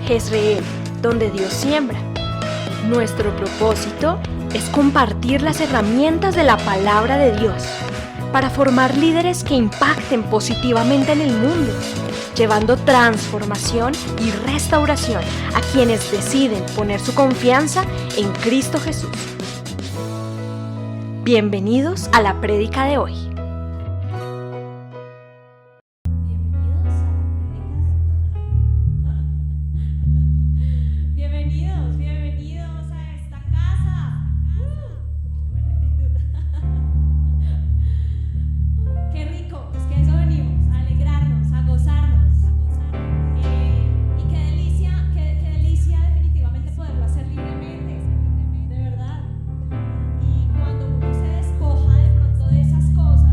Jezreel, donde Dios siembra. Nuestro propósito es compartir las herramientas de la palabra de Dios para formar líderes que impacten positivamente en el mundo, llevando transformación y restauración a quienes deciden poner su confianza en Cristo Jesús. Bienvenidos a la prédica de hoy. Bienvenidos a esta casa. Buena actitud. Qué rico, pues que a eso venimos, a alegrarnos, a gozarnos. Y qué delicia definitivamente poderlo hacer libremente, de verdad. Y cuando uno se despoja de pronto de esas cosas,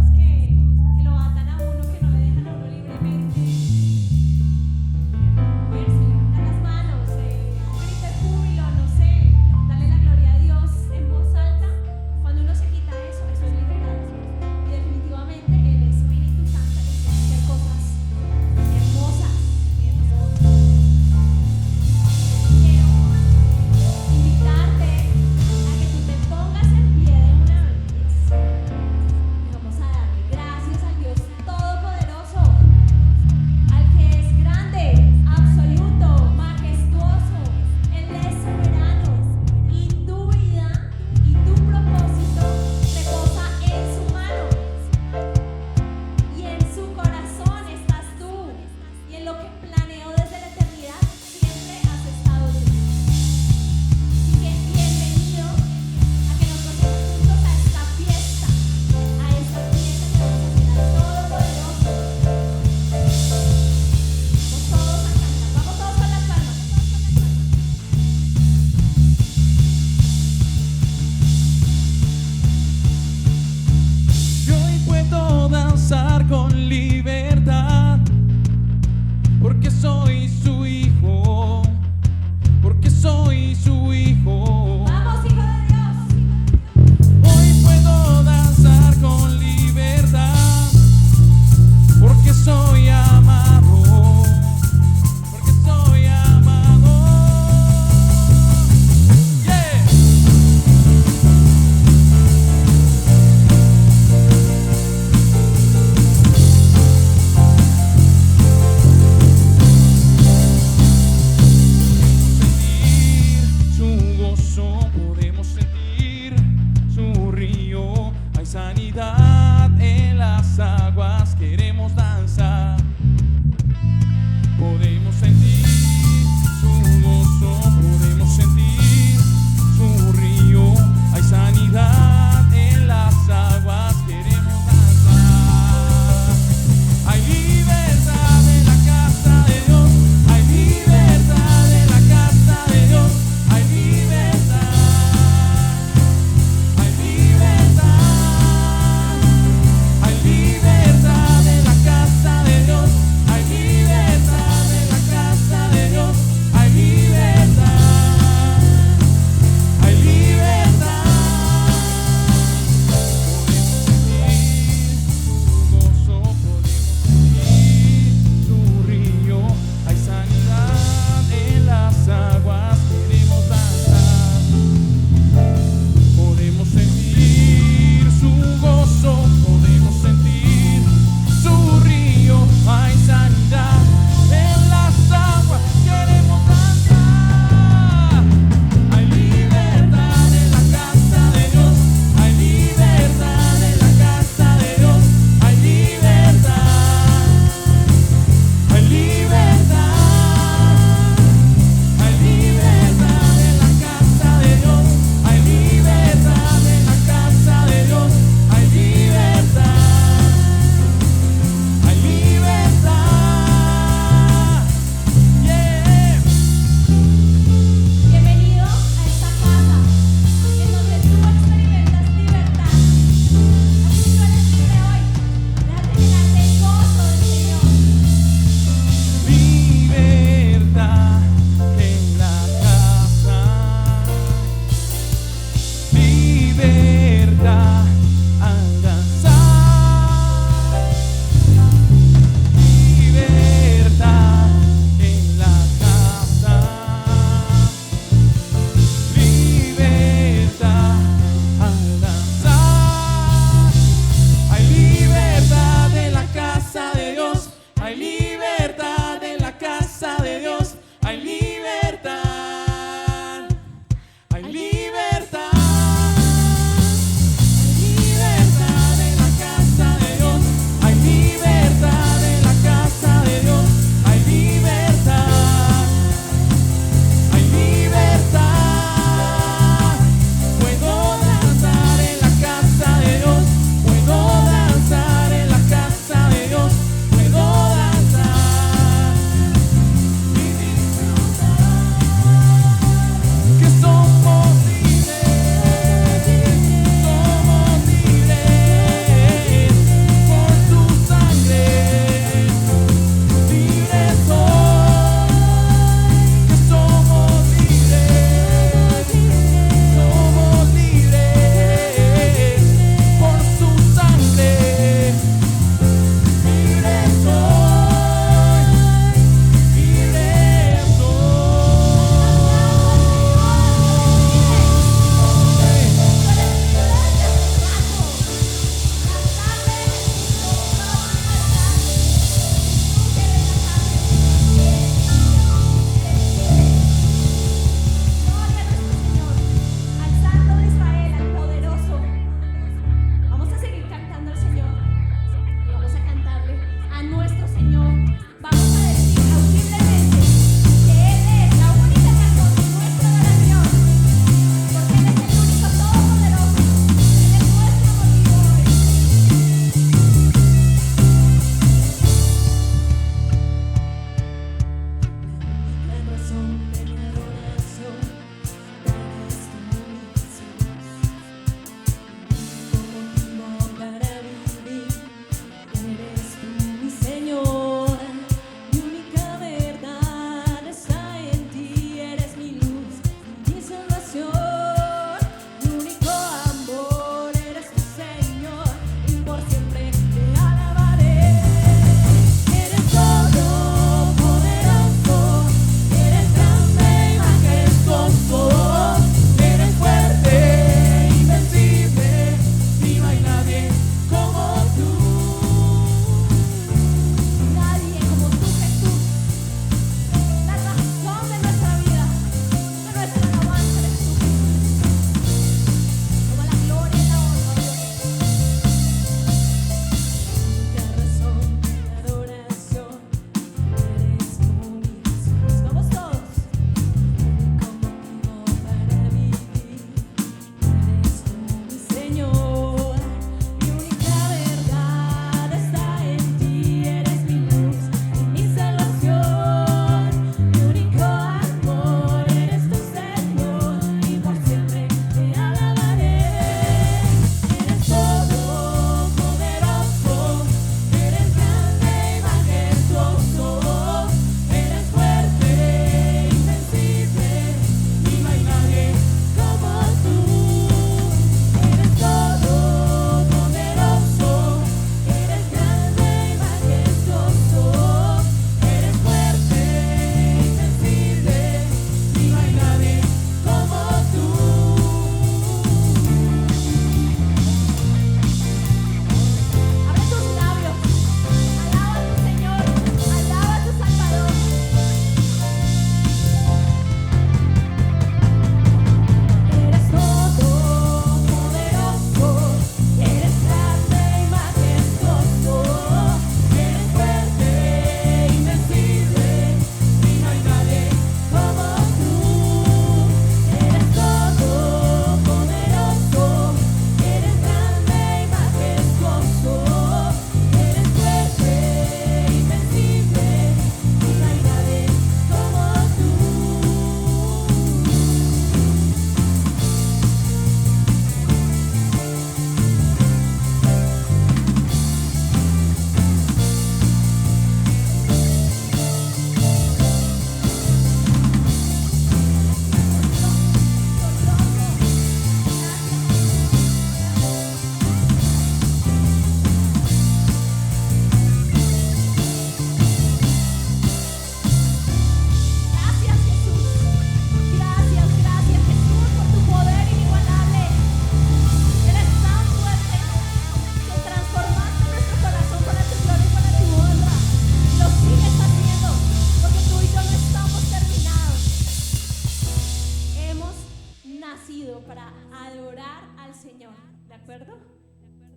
acuerdo?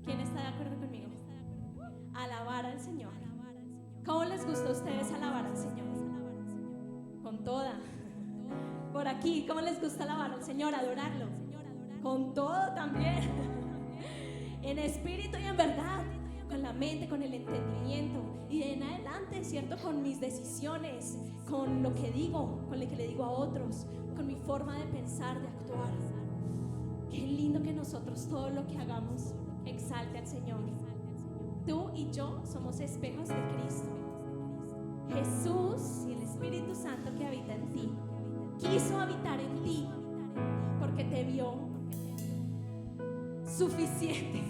¿Quién está de acuerdo conmigo? Alabar al Señor. ¿Cómo les gusta a ustedes alabar al Señor? Con toda. Por aquí, ¿cómo les gusta alabar al Señor? Adorarlo. Con todo también. En espíritu y en verdad. Con la mente, con el entendimiento. Y de en adelante, ¿cierto? Con mis decisiones, con lo que digo, con lo que le digo a otros, con mi forma de pensar, de actuar. Qué lindo que nosotros todo lo que hagamos exalte al Señor. Tú y yo somos espejos de Cristo. Jesús y el Espíritu Santo que habita en ti quiso habitar en ti porque te vio suficiente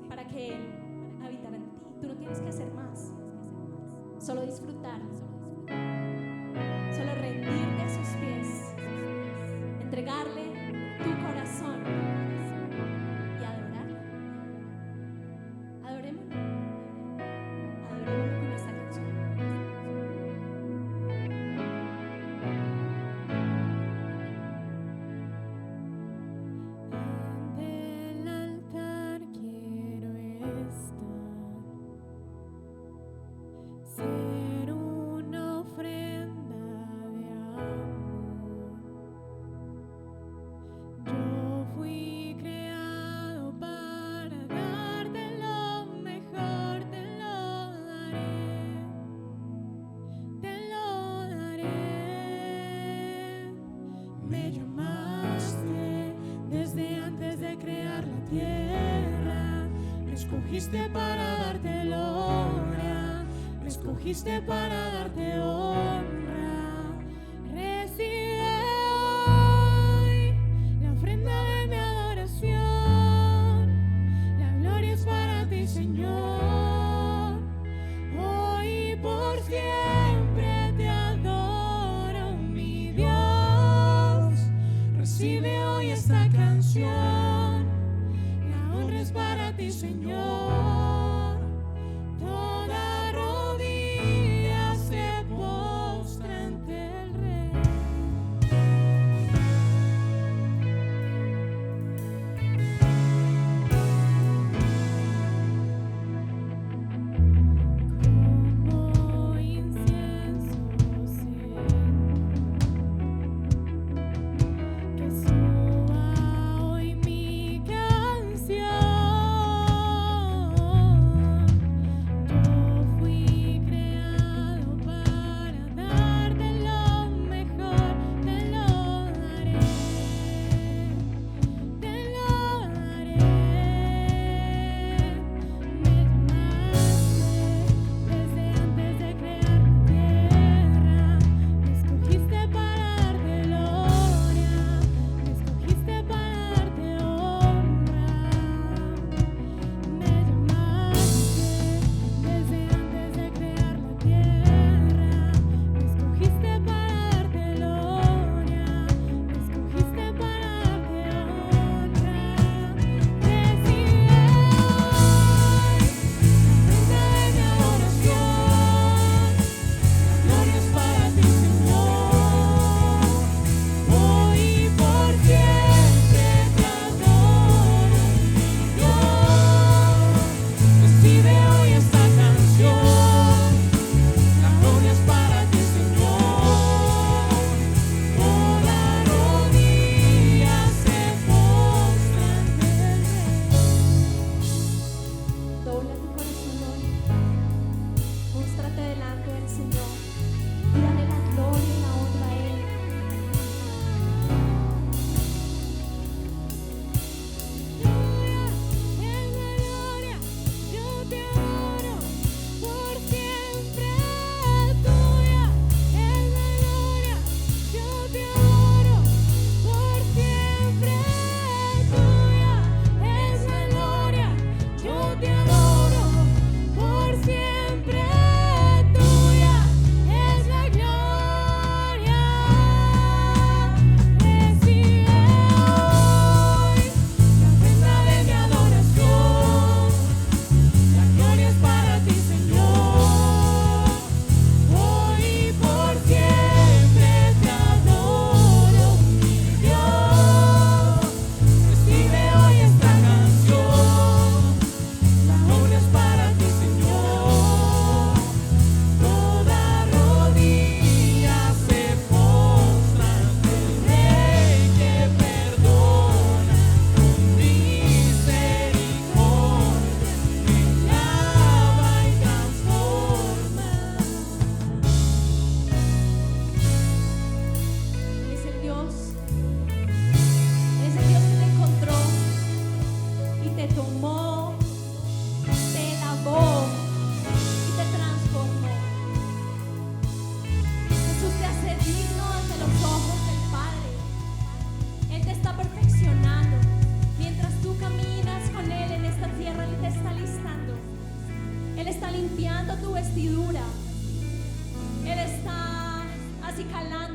para que Él habitara en ti. Tú no tienes que hacer más, solo disfrutar, solo rendirte a sus pies, entregarle tu corazón y adorarlo. Adorémoslo con esta canción. Ante el altar quiero estar, ser una ofrenda de amor. Yo fui creado para darte lo mejor, te lo daré, te lo daré. Me llamaste desde antes de crear la tierra, me escogiste para darte gloria, me escogiste para darte honra. Recibe hoy la ofrenda de mi adoración, la gloria es para ti, Señor. Hoy y por siempre te adoro, mi Dios. Recibe hoy esta canción, la honra es para ti, Señor. Toda rodilla se postra ante el Rey. Como incienso siento que suba hoy mi canción.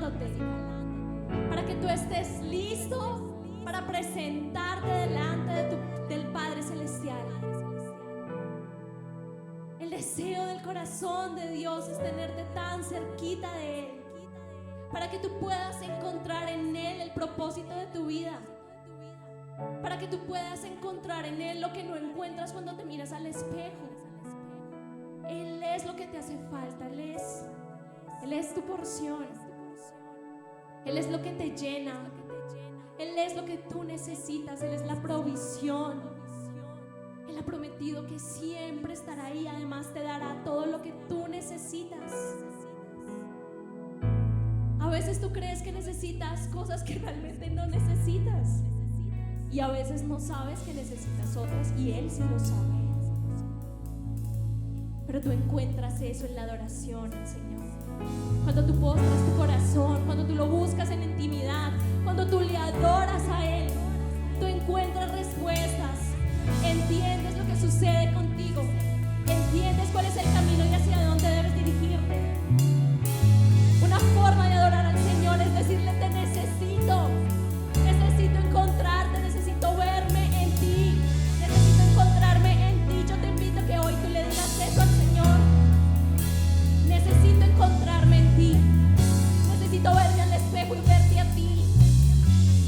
acicalándote, para que tú estés listo para presentarte delante del Padre Celestial. El deseo del corazón de Dios es tenerte tan cerquita de Él, para que tú puedas encontrar en Él el propósito de tu vida, para que tú puedas encontrar en Él lo que no encuentras cuando te miras al espejo. Él es lo que te hace falta, Él es tu porción, Él es lo que te llena, Él es lo que tú necesitas, Él es la provisión. Él ha prometido que siempre estará ahí, además te dará todo lo que tú necesitas. A veces tú crees que necesitas cosas que realmente no necesitas, y a veces no sabes que necesitas otras, y Él sí lo sabe. Pero tú encuentras eso en la adoración al Señor. Cuando tú postras tu corazón, cuando tú lo buscas en intimidad, cuando tú le adoras a Él, tú encuentras respuestas, entiendes lo que sucede contigo, entiendes cuál es el camino y hacia dónde debes dirigirte. Una forma de adorar al Señor es decirle: te necesito encontrarte, necesito verme en ti, necesito encontrarme en ti. Yo te invito a que hoy tú le digas eso al Señor: necesito encontrarme en ti, necesito verme al espejo y verte a ti,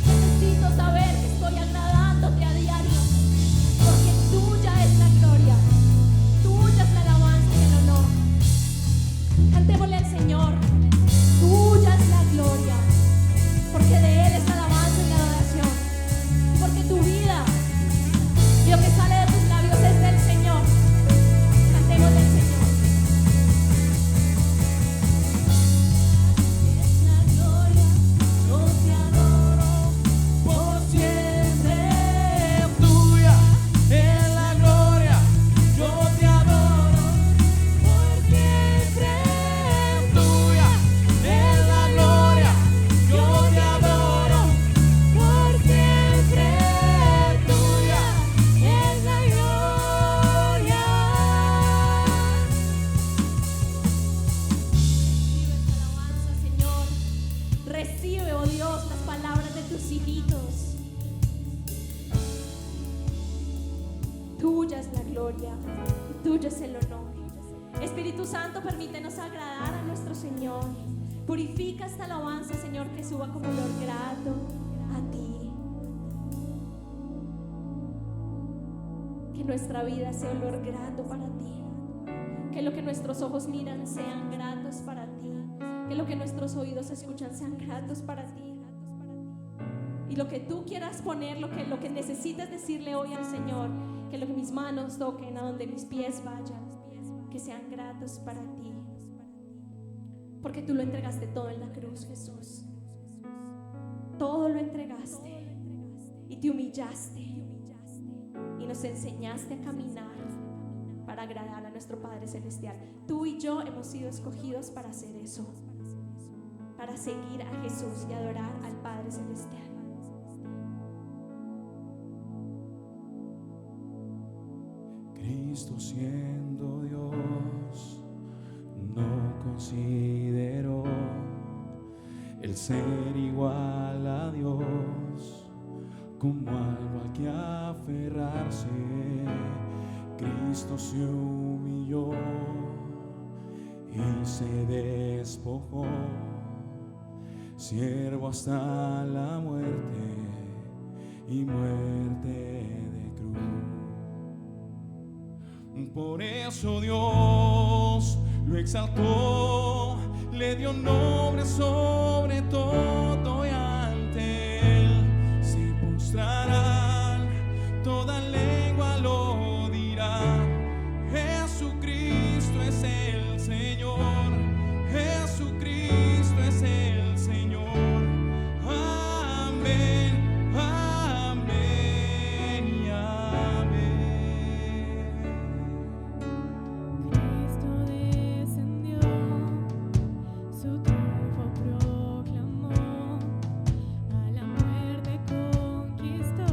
necesito saber que estoy agradándote a diario, porque tuya es la gloria, tuya es la alabanza y el honor. Cantémosle al Señor: tuya es la gloria, porque de Él es la alabanza y la adoración, porque tu vida y lo que sale de tus labios es del Señor. Cantémosle al Señor. Es la gloria, yo te adoro por siempre. Tuya es la gloria, yo te adoro por siempre. Tuya es la gloria, yo te adoro por siempre. Tuya es la gloria. Recibe esta alabanza, Señor. Recibe, oh Dios, las palabras de tus hijitos. Tuya es la gloria, tuyo es el honor. Espíritu Santo, permítenos agradar a nuestro Señor. Purifica esta alabanza, Señor, que suba como olor grato a ti. Que nuestra vida sea olor grato para ti. Que lo que nuestros ojos miran sean gratos para ti. Que lo que nuestros oídos escuchan sean gratos para ti. Y lo que tú quieras poner, lo que necesitas decirle hoy al Señor, que lo que mis manos toquen, a donde mis pies vayan, que sean gratos para ti. Porque tú lo entregaste todo en la cruz, Jesús. Todo lo entregaste y te humillaste y nos enseñaste a caminar para agradar a nuestro Padre Celestial. Tú y yo hemos sido escogidos para hacer eso, para seguir a Jesús y adorar al Padre Celestial. Cristo siendo Dios no consideró el ser igual a Dios como algo al que aferrarse. Cristo se humilló y se despojó, siervo hasta la muerte y muerte de cruz. Por eso Dios lo exaltó, le dio nombre sobre todo, y ante Él se postrarán, toda lengua lo dirá: Jesucristo es el Señor, Jesucristo es el Señor. Amén, amén y amén. Cristo descendió, su triunfo proclamó, a la muerte conquistó,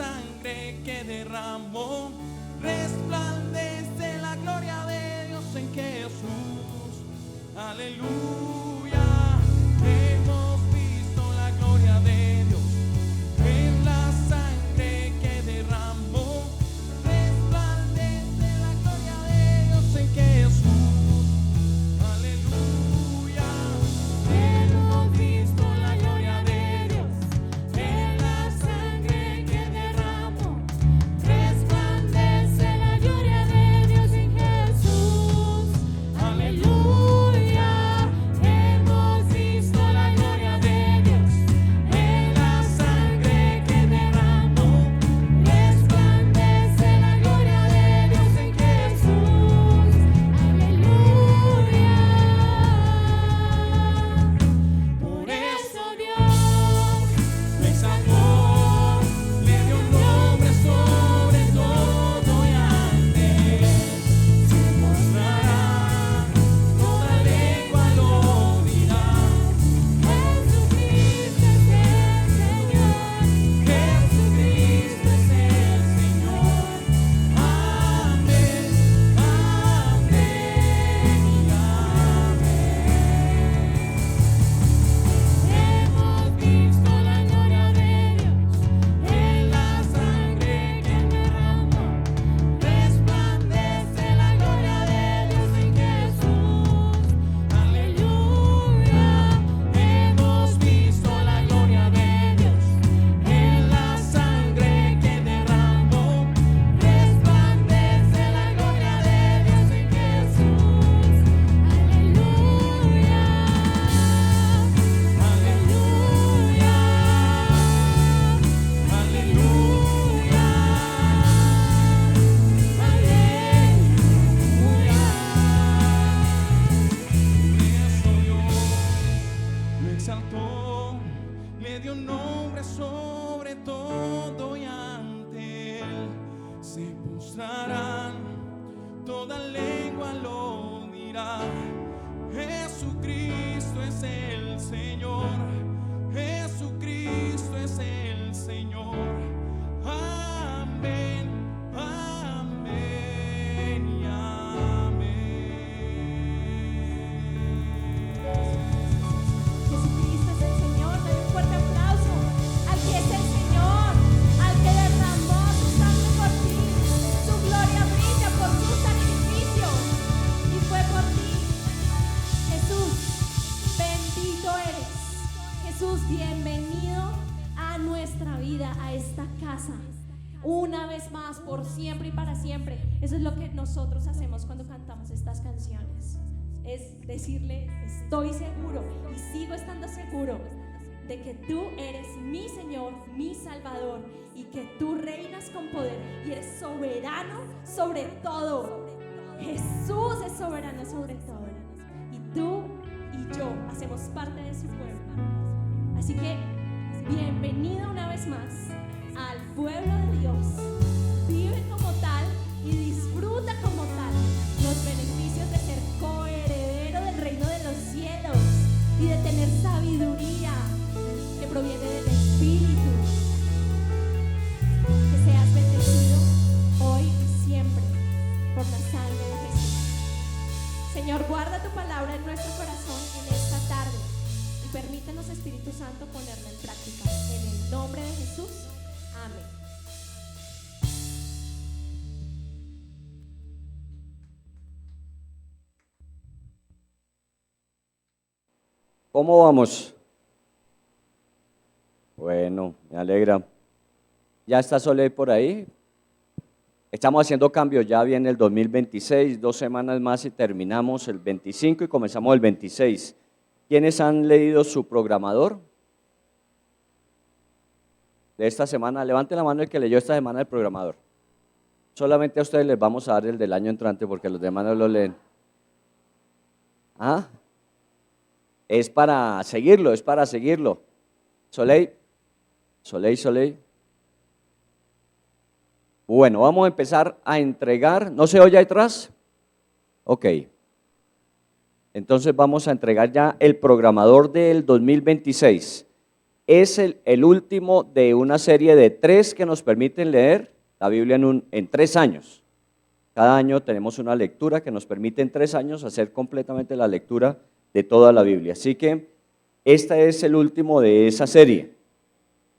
sangre que derramó, resplandece la gloria de Dios en Jesús. Aleluya, hemos visto la gloria de Dios en la sangre que derramó, resplandece la gloria de Dios en Jesús. Aleluya, hemos visto la gloria de Dios en la sangre que derramó, resplandece la gloria de Dios en Jesús. Aleluya, hemos visto la gloria de Dios en la sangre que derramó, resplandece la gloria de Dios en Jesús. Aleluya, por eso Dios lo exaltó, le dio un nombre sobre todo y ante él se mostrará, toda lengua lo dirá. Jesucristo es el Señor, Jesucristo es el Señor. Amén, amén y amén. Hemos visto la gloria de Dios en la sangre que derramó, resplandece la gloria de Dios en Jesús. Aleluya, hemos visto la gloria de Dios en la sangre que derramó, resplandece la gloria de Dios en Jesús. Aleluya, lo exaltó, le dio un nombre sobre todo y ante él se postrarán, toda lengua lo dirá. Jesucristo es el Señor, Jesucristo es el Señor. Amén, amén y amén. Jesucristo es el Señor. Dale un fuerte aplauso al que es el Señor, al que derramó su sangre por ti. Su gloria brilla por su sacrificio y fue por ti. Jesús, bendito eres. Jesús, bienvenido a nuestra vida, a esta casa. Una vez más, por siempre y para siempre. Eso es lo que nosotros hacemos cuando cantamos estas canciones. Es decirle, estoy seguro y sigo estando seguro de que tú eres mi Señor, mi Salvador, y que tú reinas con poder y eres soberano sobre todo. Jesús es soberano sobre todo. Y tú y yo hacemos parte de su pueblo. Así que bienvenido una vez más al pueblo de Dios. Vive como tal y disfruta como tal los beneficios de ser coheredero del reino de los cielos y de tener sabiduría que proviene del Espíritu. Que seas bendecido hoy y siempre por la sangre de Jesús. Señor, guarda tu palabra en nuestro corazón en esta tarde y permítenos, Espíritu Santo, ponerla en práctica. En el nombre de Jesús. Amén. ¿Cómo vamos? Bueno, me alegra. ¿Ya está Soleil por ahí? Estamos haciendo cambios, ya viene el 2026, 2 semanas más y terminamos el 25 y comenzamos el 26. ¿Quiénes han leído su programador de esta semana? Levante la mano el que leyó esta semana el programador. Solamente a ustedes les vamos a dar el del año entrante porque los demás no lo leen. ¿Ah? Es para seguirlo, es para seguirlo. Soleil. Bueno, vamos a empezar a entregar. ¿No se oye ahí atrás? Ok. Entonces vamos a entregar ya el programador del 2026. es el último de una serie de 3 que nos permiten leer la Biblia en 3 años. Cada año tenemos una lectura que nos permite en 3 años hacer completamente la lectura de toda la Biblia. Así que este es el último de esa serie.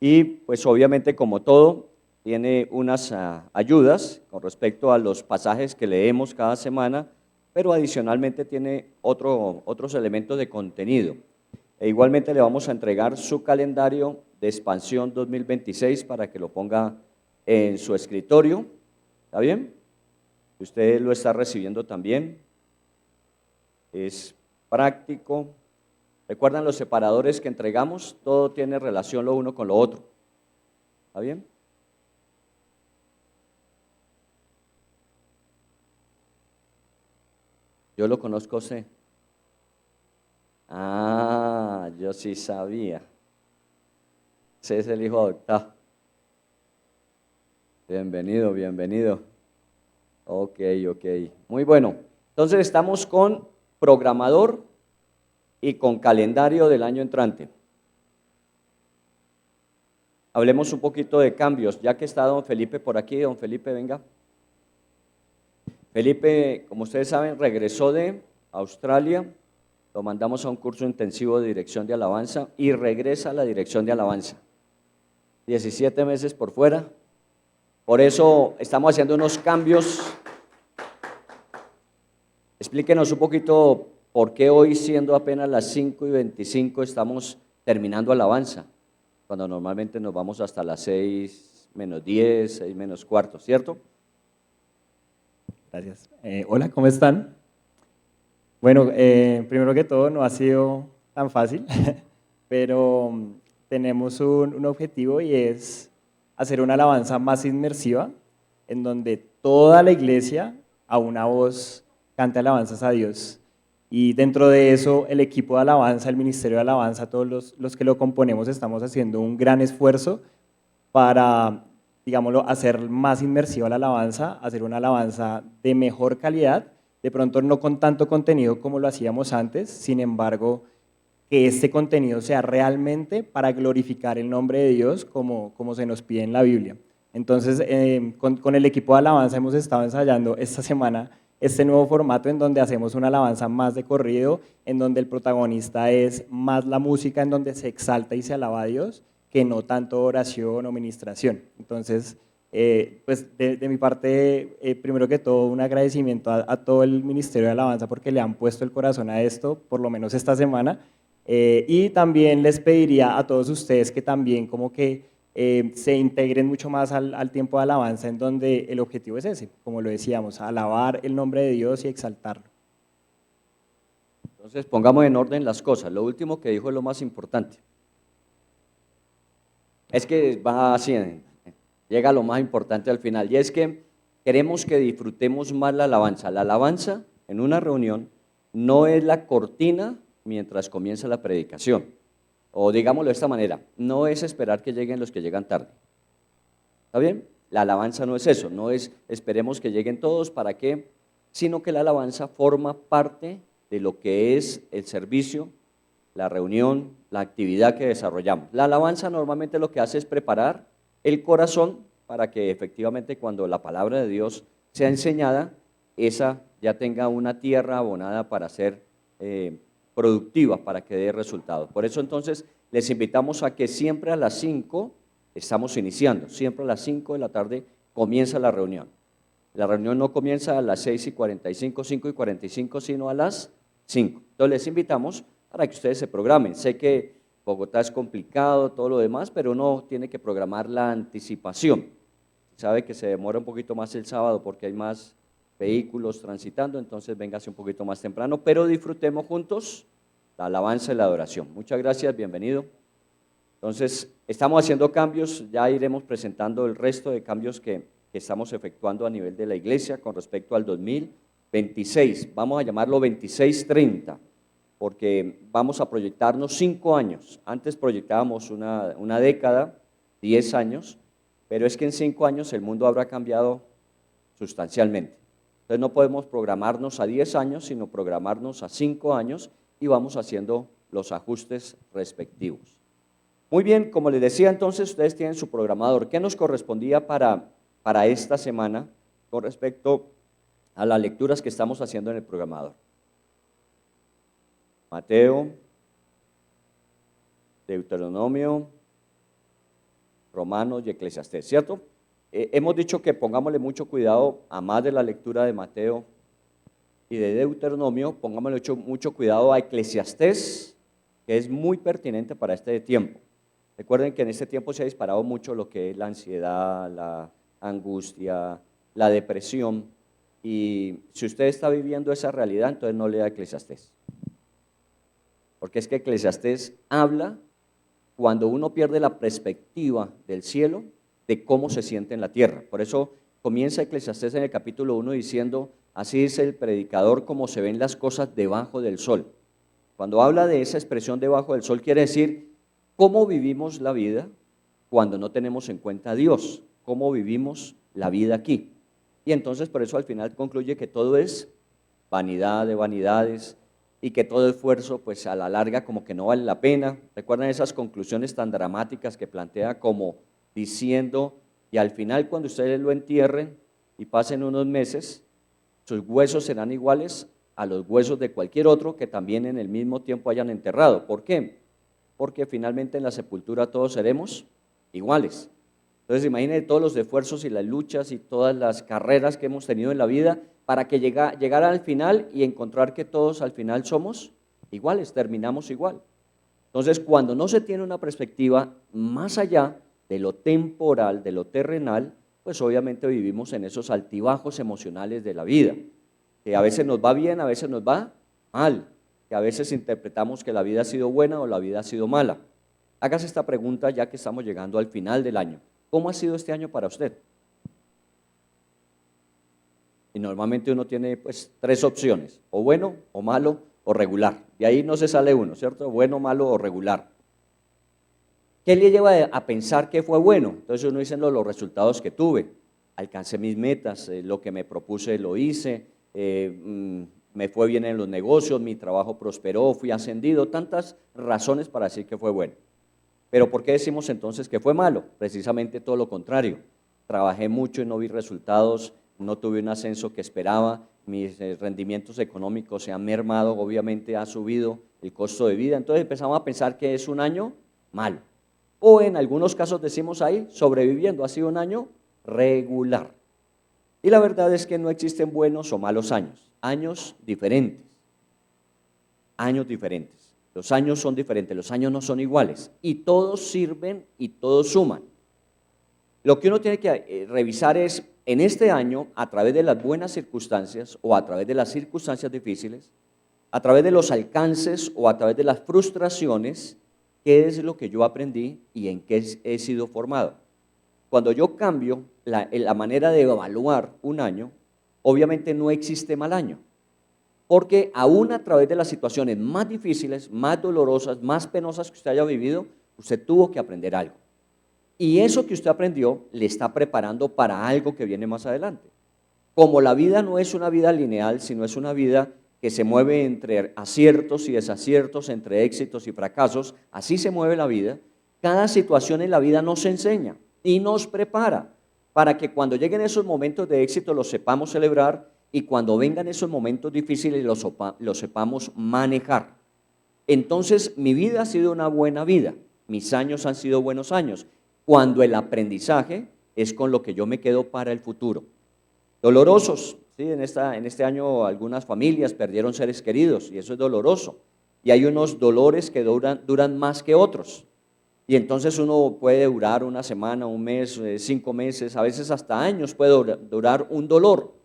Y pues obviamente, como todo, tiene unas ayudas con respecto a los pasajes que leemos cada semana, pero adicionalmente tiene otros elementos de contenido. E igualmente le vamos a entregar su calendario de expansión 2026 para que lo ponga en su escritorio. ¿Está bien? Usted lo está recibiendo también. Es práctico. ¿Recuerdan los separadores que entregamos? Todo tiene relación lo uno con lo otro. ¿Está bien? Yo lo conozco a usted. Ah, yo sí sabía. Ese es el hijo adoptado. Bienvenido, bienvenido. Ok. Muy bueno. Entonces estamos con programador y con calendario del año entrante. Hablemos un poquito de cambios, ya que está don Felipe por aquí. Don Felipe, venga. Felipe, como ustedes saben, regresó de Australia, lo mandamos a un curso intensivo de dirección de alabanza y regresa a la dirección de alabanza. 17 meses por fuera, por eso estamos haciendo unos cambios. Explíquenos un poquito por qué hoy, siendo apenas las 5:25, estamos terminando alabanza, cuando normalmente nos vamos hasta las 6:10, 6:15, ¿cierto? Gracias. Hola, ¿cómo están? Bueno, primero que todo, no ha sido tan fácil, pero tenemos un objetivo y es hacer una alabanza más inmersiva, en donde toda la iglesia a una voz cante alabanzas a Dios. Y dentro de eso, el equipo de alabanza, el ministerio de alabanza, todos los que lo componemos, estamos haciendo un gran esfuerzo para, digámoslo, hacer más inmersiva la alabanza, hacer una alabanza de mejor calidad, de pronto no con tanto contenido como lo hacíamos antes, sin embargo, que este contenido sea realmente para glorificar el nombre de Dios como se nos pide en la Biblia. Entonces, con el equipo de alabanza hemos estado ensayando esta semana este nuevo formato en donde hacemos una alabanza más de corrido, en donde el protagonista es más la música, en donde se exalta y se alaba a Dios, que no tanto oración o ministración. Entonces, pues de mi parte, primero que todo, un agradecimiento a todo el Ministerio de Alabanza porque le han puesto el corazón a esto, por lo menos esta semana, y también les pediría a todos ustedes que también como que se integren mucho más al tiempo de alabanza, en donde el objetivo es ese, como lo decíamos, alabar el nombre de Dios y exaltarlo. Entonces pongamos en orden las cosas. Lo último que dijo es lo más importante. Es que va así, llega lo más importante al final, y es que queremos que disfrutemos más la alabanza. La alabanza en una reunión no es la cortina mientras comienza la predicación, o digámoslo de esta manera, no es esperar que lleguen los que llegan tarde. ¿Está bien? La alabanza no es eso, no es esperemos que lleguen todos para qué, sino que la alabanza forma parte de lo que es el servicio, la reunión, la actividad que desarrollamos. La alabanza normalmente lo que hace es preparar el corazón para que efectivamente cuando la palabra de Dios sea enseñada, esa ya tenga una tierra abonada para ser productiva, para que dé resultados. Por eso entonces les invitamos a que siempre a las 5 estamos iniciando, siempre a las 5 de la tarde comienza la reunión. La reunión no comienza a las 6:45, 5:45, sino a las 5. Entonces les invitamos para que ustedes se programen. Sé que Bogotá es complicado, todo lo demás, pero uno tiene que programar la anticipación. Sabe que se demora un poquito más el sábado porque hay más vehículos transitando, entonces véngase un poquito más temprano, pero disfrutemos juntos la alabanza y la adoración. Muchas gracias, bienvenido. Entonces, estamos haciendo cambios, ya iremos presentando el resto de cambios que estamos efectuando a nivel de la iglesia con respecto al 2026. Vamos a llamarlo 2630. Porque vamos a proyectarnos 5 años. Antes proyectábamos una década, 10 años, pero es que en 5 años el mundo habrá cambiado sustancialmente. Entonces no podemos programarnos a 10 años, sino programarnos a 5 años y vamos haciendo los ajustes respectivos. Muy bien, como les decía, entonces ustedes tienen su programador. ¿Qué nos correspondía para esta semana con respecto a las lecturas que estamos haciendo en el programador? Mateo, Deuteronomio, Romanos y Eclesiastés, ¿cierto? Hemos dicho que pongámosle mucho cuidado, a más de la lectura de Mateo y de Deuteronomio, pongámosle mucho cuidado a Eclesiastés, que es muy pertinente para este tiempo. Recuerden que en este tiempo se ha disparado mucho lo que es la ansiedad, la angustia, la depresión, y si usted está viviendo esa realidad, entonces no lea Eclesiastés. Porque es que Eclesiastés habla cuando uno pierde la perspectiva del cielo, de cómo se siente en la tierra. Por eso comienza Eclesiastés en el capítulo 1 diciendo, así dice el predicador, como se ven las cosas debajo del sol. Cuando habla de esa expresión debajo del sol, quiere decir cómo vivimos la vida cuando no tenemos en cuenta a Dios, cómo vivimos la vida aquí. Y entonces por eso al final concluye que todo es vanidad de vanidades y que todo esfuerzo pues a la larga como que no vale la pena. ¿Recuerdan esas conclusiones tan dramáticas que plantea como diciendo, y al final cuando ustedes lo entierren y pasen unos meses, sus huesos serán iguales a los huesos de cualquier otro que también en el mismo tiempo hayan enterrado? ¿Por qué? Porque finalmente en la sepultura todos seremos iguales. Entonces imaginen todos los esfuerzos y las luchas y todas las carreras que hemos tenido en la vida para que llegar al final y encontrar que todos al final somos iguales, terminamos igual. Entonces cuando no se tiene una perspectiva más allá de lo temporal, de lo terrenal, pues obviamente vivimos en esos altibajos emocionales de la vida, que a veces nos va bien, a veces nos va mal, que a veces interpretamos que la vida ha sido buena o la vida ha sido mala. Hágase esta pregunta ya que estamos llegando al final del año. ¿Cómo ha sido este año para usted? Y normalmente uno tiene pues 3 opciones, o bueno, o malo, o regular. De ahí no se sale uno, ¿cierto? Bueno, malo o regular. ¿Qué le lleva a pensar que fue bueno? Entonces uno dice los resultados que tuve, alcancé mis metas, lo que me propuse lo hice, me fue bien en los negocios, mi trabajo prosperó, fui ascendido, tantas razones para decir que fue bueno. Pero ¿por qué decimos entonces que fue malo? Precisamente todo lo contrario. Trabajé mucho y no vi resultados, no tuve un ascenso que esperaba, mis rendimientos económicos se han mermado, obviamente ha subido el costo de vida, entonces empezamos a pensar que es un año malo. O en algunos casos decimos ahí, sobreviviendo, ha sido un año regular. Y la verdad es que no existen buenos o malos años, años diferentes. Años diferentes. Los años son diferentes, los años no son iguales y todos sirven y todos suman. Lo que uno tiene que revisar es, en este año, a través de las buenas circunstancias o a través de las circunstancias difíciles, a través de los alcances o a través de las frustraciones, ¿qué es lo que yo aprendí y en qué he sido formado? Cuando yo cambio la manera de evaluar un año, obviamente no existe mal año. Porque aún a través de las situaciones más difíciles, más dolorosas, más penosas que usted haya vivido, usted tuvo que aprender algo. Y eso que usted aprendió le está preparando para algo que viene más adelante. Como la vida no es una vida lineal, sino es una vida que se mueve entre aciertos y desaciertos, entre éxitos y fracasos, así se mueve la vida. Cada situación en la vida nos enseña y nos prepara para que cuando lleguen esos momentos de éxito los sepamos celebrar y cuando vengan esos momentos difíciles los sepamos manejar. Entonces mi vida ha sido una buena vida, mis años han sido buenos años, cuando el aprendizaje es con lo que yo me quedo para el futuro. Dolorosos, ¿sí? En este año algunas familias perdieron seres queridos y eso es doloroso. Y hay unos dolores que duran más que otros. Y entonces uno puede durar una semana, un mes, 5 meses, a veces hasta años puede durar un dolor.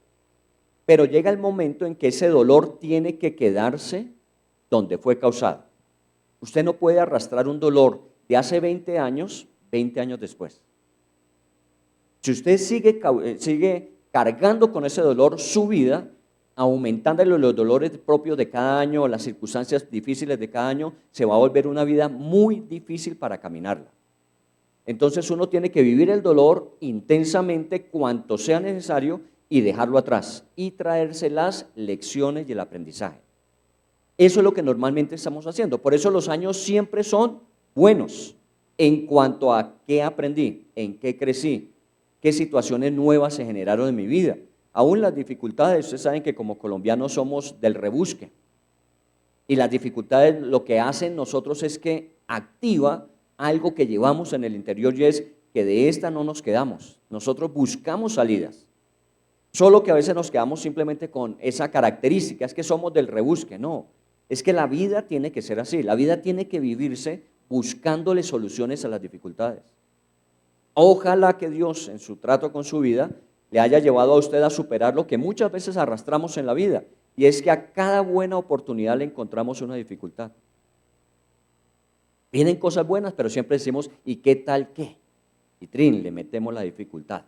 Pero llega el momento en que ese dolor tiene que quedarse donde fue causado. Usted no puede arrastrar un dolor de hace 20 años después. Si usted sigue cargando con ese dolor su vida, aumentándole los dolores propios de cada año, las circunstancias difíciles de cada año, se va a volver una vida muy difícil para caminarla. Entonces uno tiene que vivir el dolor intensamente cuanto sea necesario y dejarlo atrás y traerse las lecciones y el aprendizaje. Eso es lo que normalmente estamos haciendo. Por eso los años siempre son buenos. en cuanto a qué aprendí, en qué crecí, qué situaciones nuevas se generaron en mi vida. Aún las dificultades, ustedes saben que como colombianos somos del rebusque. Y las dificultades lo que hacen nosotros es que activa algo que llevamos en el interior y es que de esta no nos quedamos. Nosotros buscamos salidas. Solo que a veces nos quedamos simplemente con esa característica, es que somos del rebusque. No, es que la vida tiene que ser así. La vida tiene que vivirse buscándole soluciones a las dificultades. Ojalá que Dios en su trato con su vida le haya llevado a usted a superar lo que muchas veces arrastramos en la vida. Y es que a cada buena oportunidad le encontramos una dificultad. Vienen cosas buenas, pero siempre decimos, ¿y qué tal qué? Y trin, le metemos la dificultad.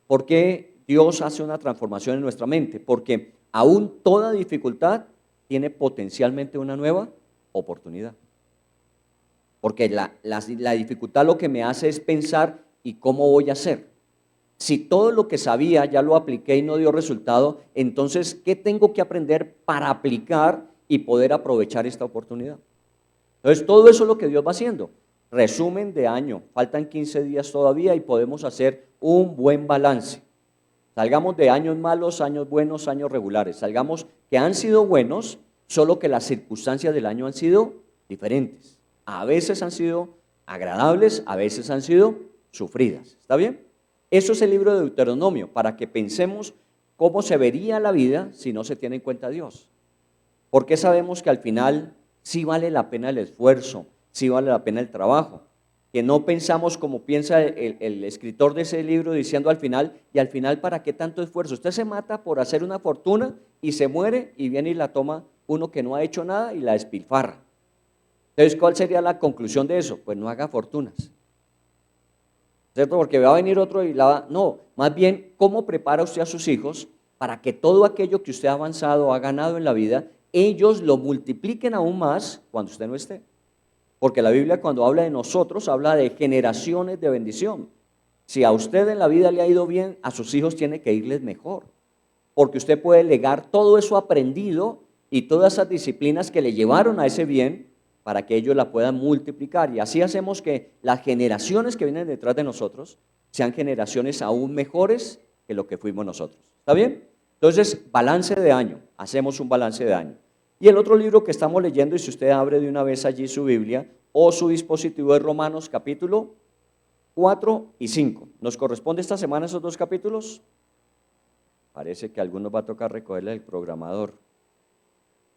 ¿Por qué Dios hace una transformación en nuestra mente? Porque aún toda dificultad tiene potencialmente una nueva oportunidad. Porque la dificultad lo que me hace es pensar, ¿y cómo voy a hacer? Si todo lo que sabía ya lo apliqué y no dio resultado, entonces, ¿qué tengo que aprender para aplicar y poder aprovechar esta oportunidad? Entonces, todo eso es lo que Dios va haciendo. Resumen de año, faltan 15 días todavía y podemos hacer un buen balance. Salgamos de años malos, años buenos, años regulares. Salgamos que han sido buenos, solo que las circunstancias del año han sido diferentes. A veces han sido agradables, a veces han sido sufridas. ¿Está bien? Eso es el libro de Deuteronomio, para que pensemos cómo se vería la vida si no se tiene en cuenta a Dios. Porque sabemos que al final sí vale la pena el esfuerzo, sí vale la pena el trabajo. Que no pensamos como piensa el escritor de ese libro diciendo al final, y al final ¿para qué tanto esfuerzo? Usted se mata por hacer una fortuna y se muere y viene y la toma uno que no ha hecho nada y la despilfarra. Entonces, ¿cuál sería la conclusión de eso? Pues no haga fortunas. ¿Cierto? Porque va a venir otro y la va... No, más bien, ¿cómo prepara usted a sus hijos para que todo aquello que usted ha avanzado, ha ganado en la vida, ellos lo multipliquen aún más cuando usted no esté? Porque la Biblia cuando habla de nosotros, habla de generaciones de bendición. Si a usted en la vida le ha ido bien, a sus hijos tiene que irles mejor. Porque usted puede legar todo eso aprendido y todas esas disciplinas que le llevaron a ese bien, para que ellos la puedan multiplicar. Y así hacemos que las generaciones que vienen detrás de nosotros sean generaciones aún mejores que lo que fuimos nosotros. ¿Está bien? Entonces, balance de año. Hacemos un balance de año. Y el otro libro que estamos leyendo, y si usted abre de una vez allí su Biblia o su dispositivo, es Romanos capítulo 4 y 5. ¿Nos corresponde esta semana esos dos capítulos? Parece que a algunos va a tocar recogerle el programador.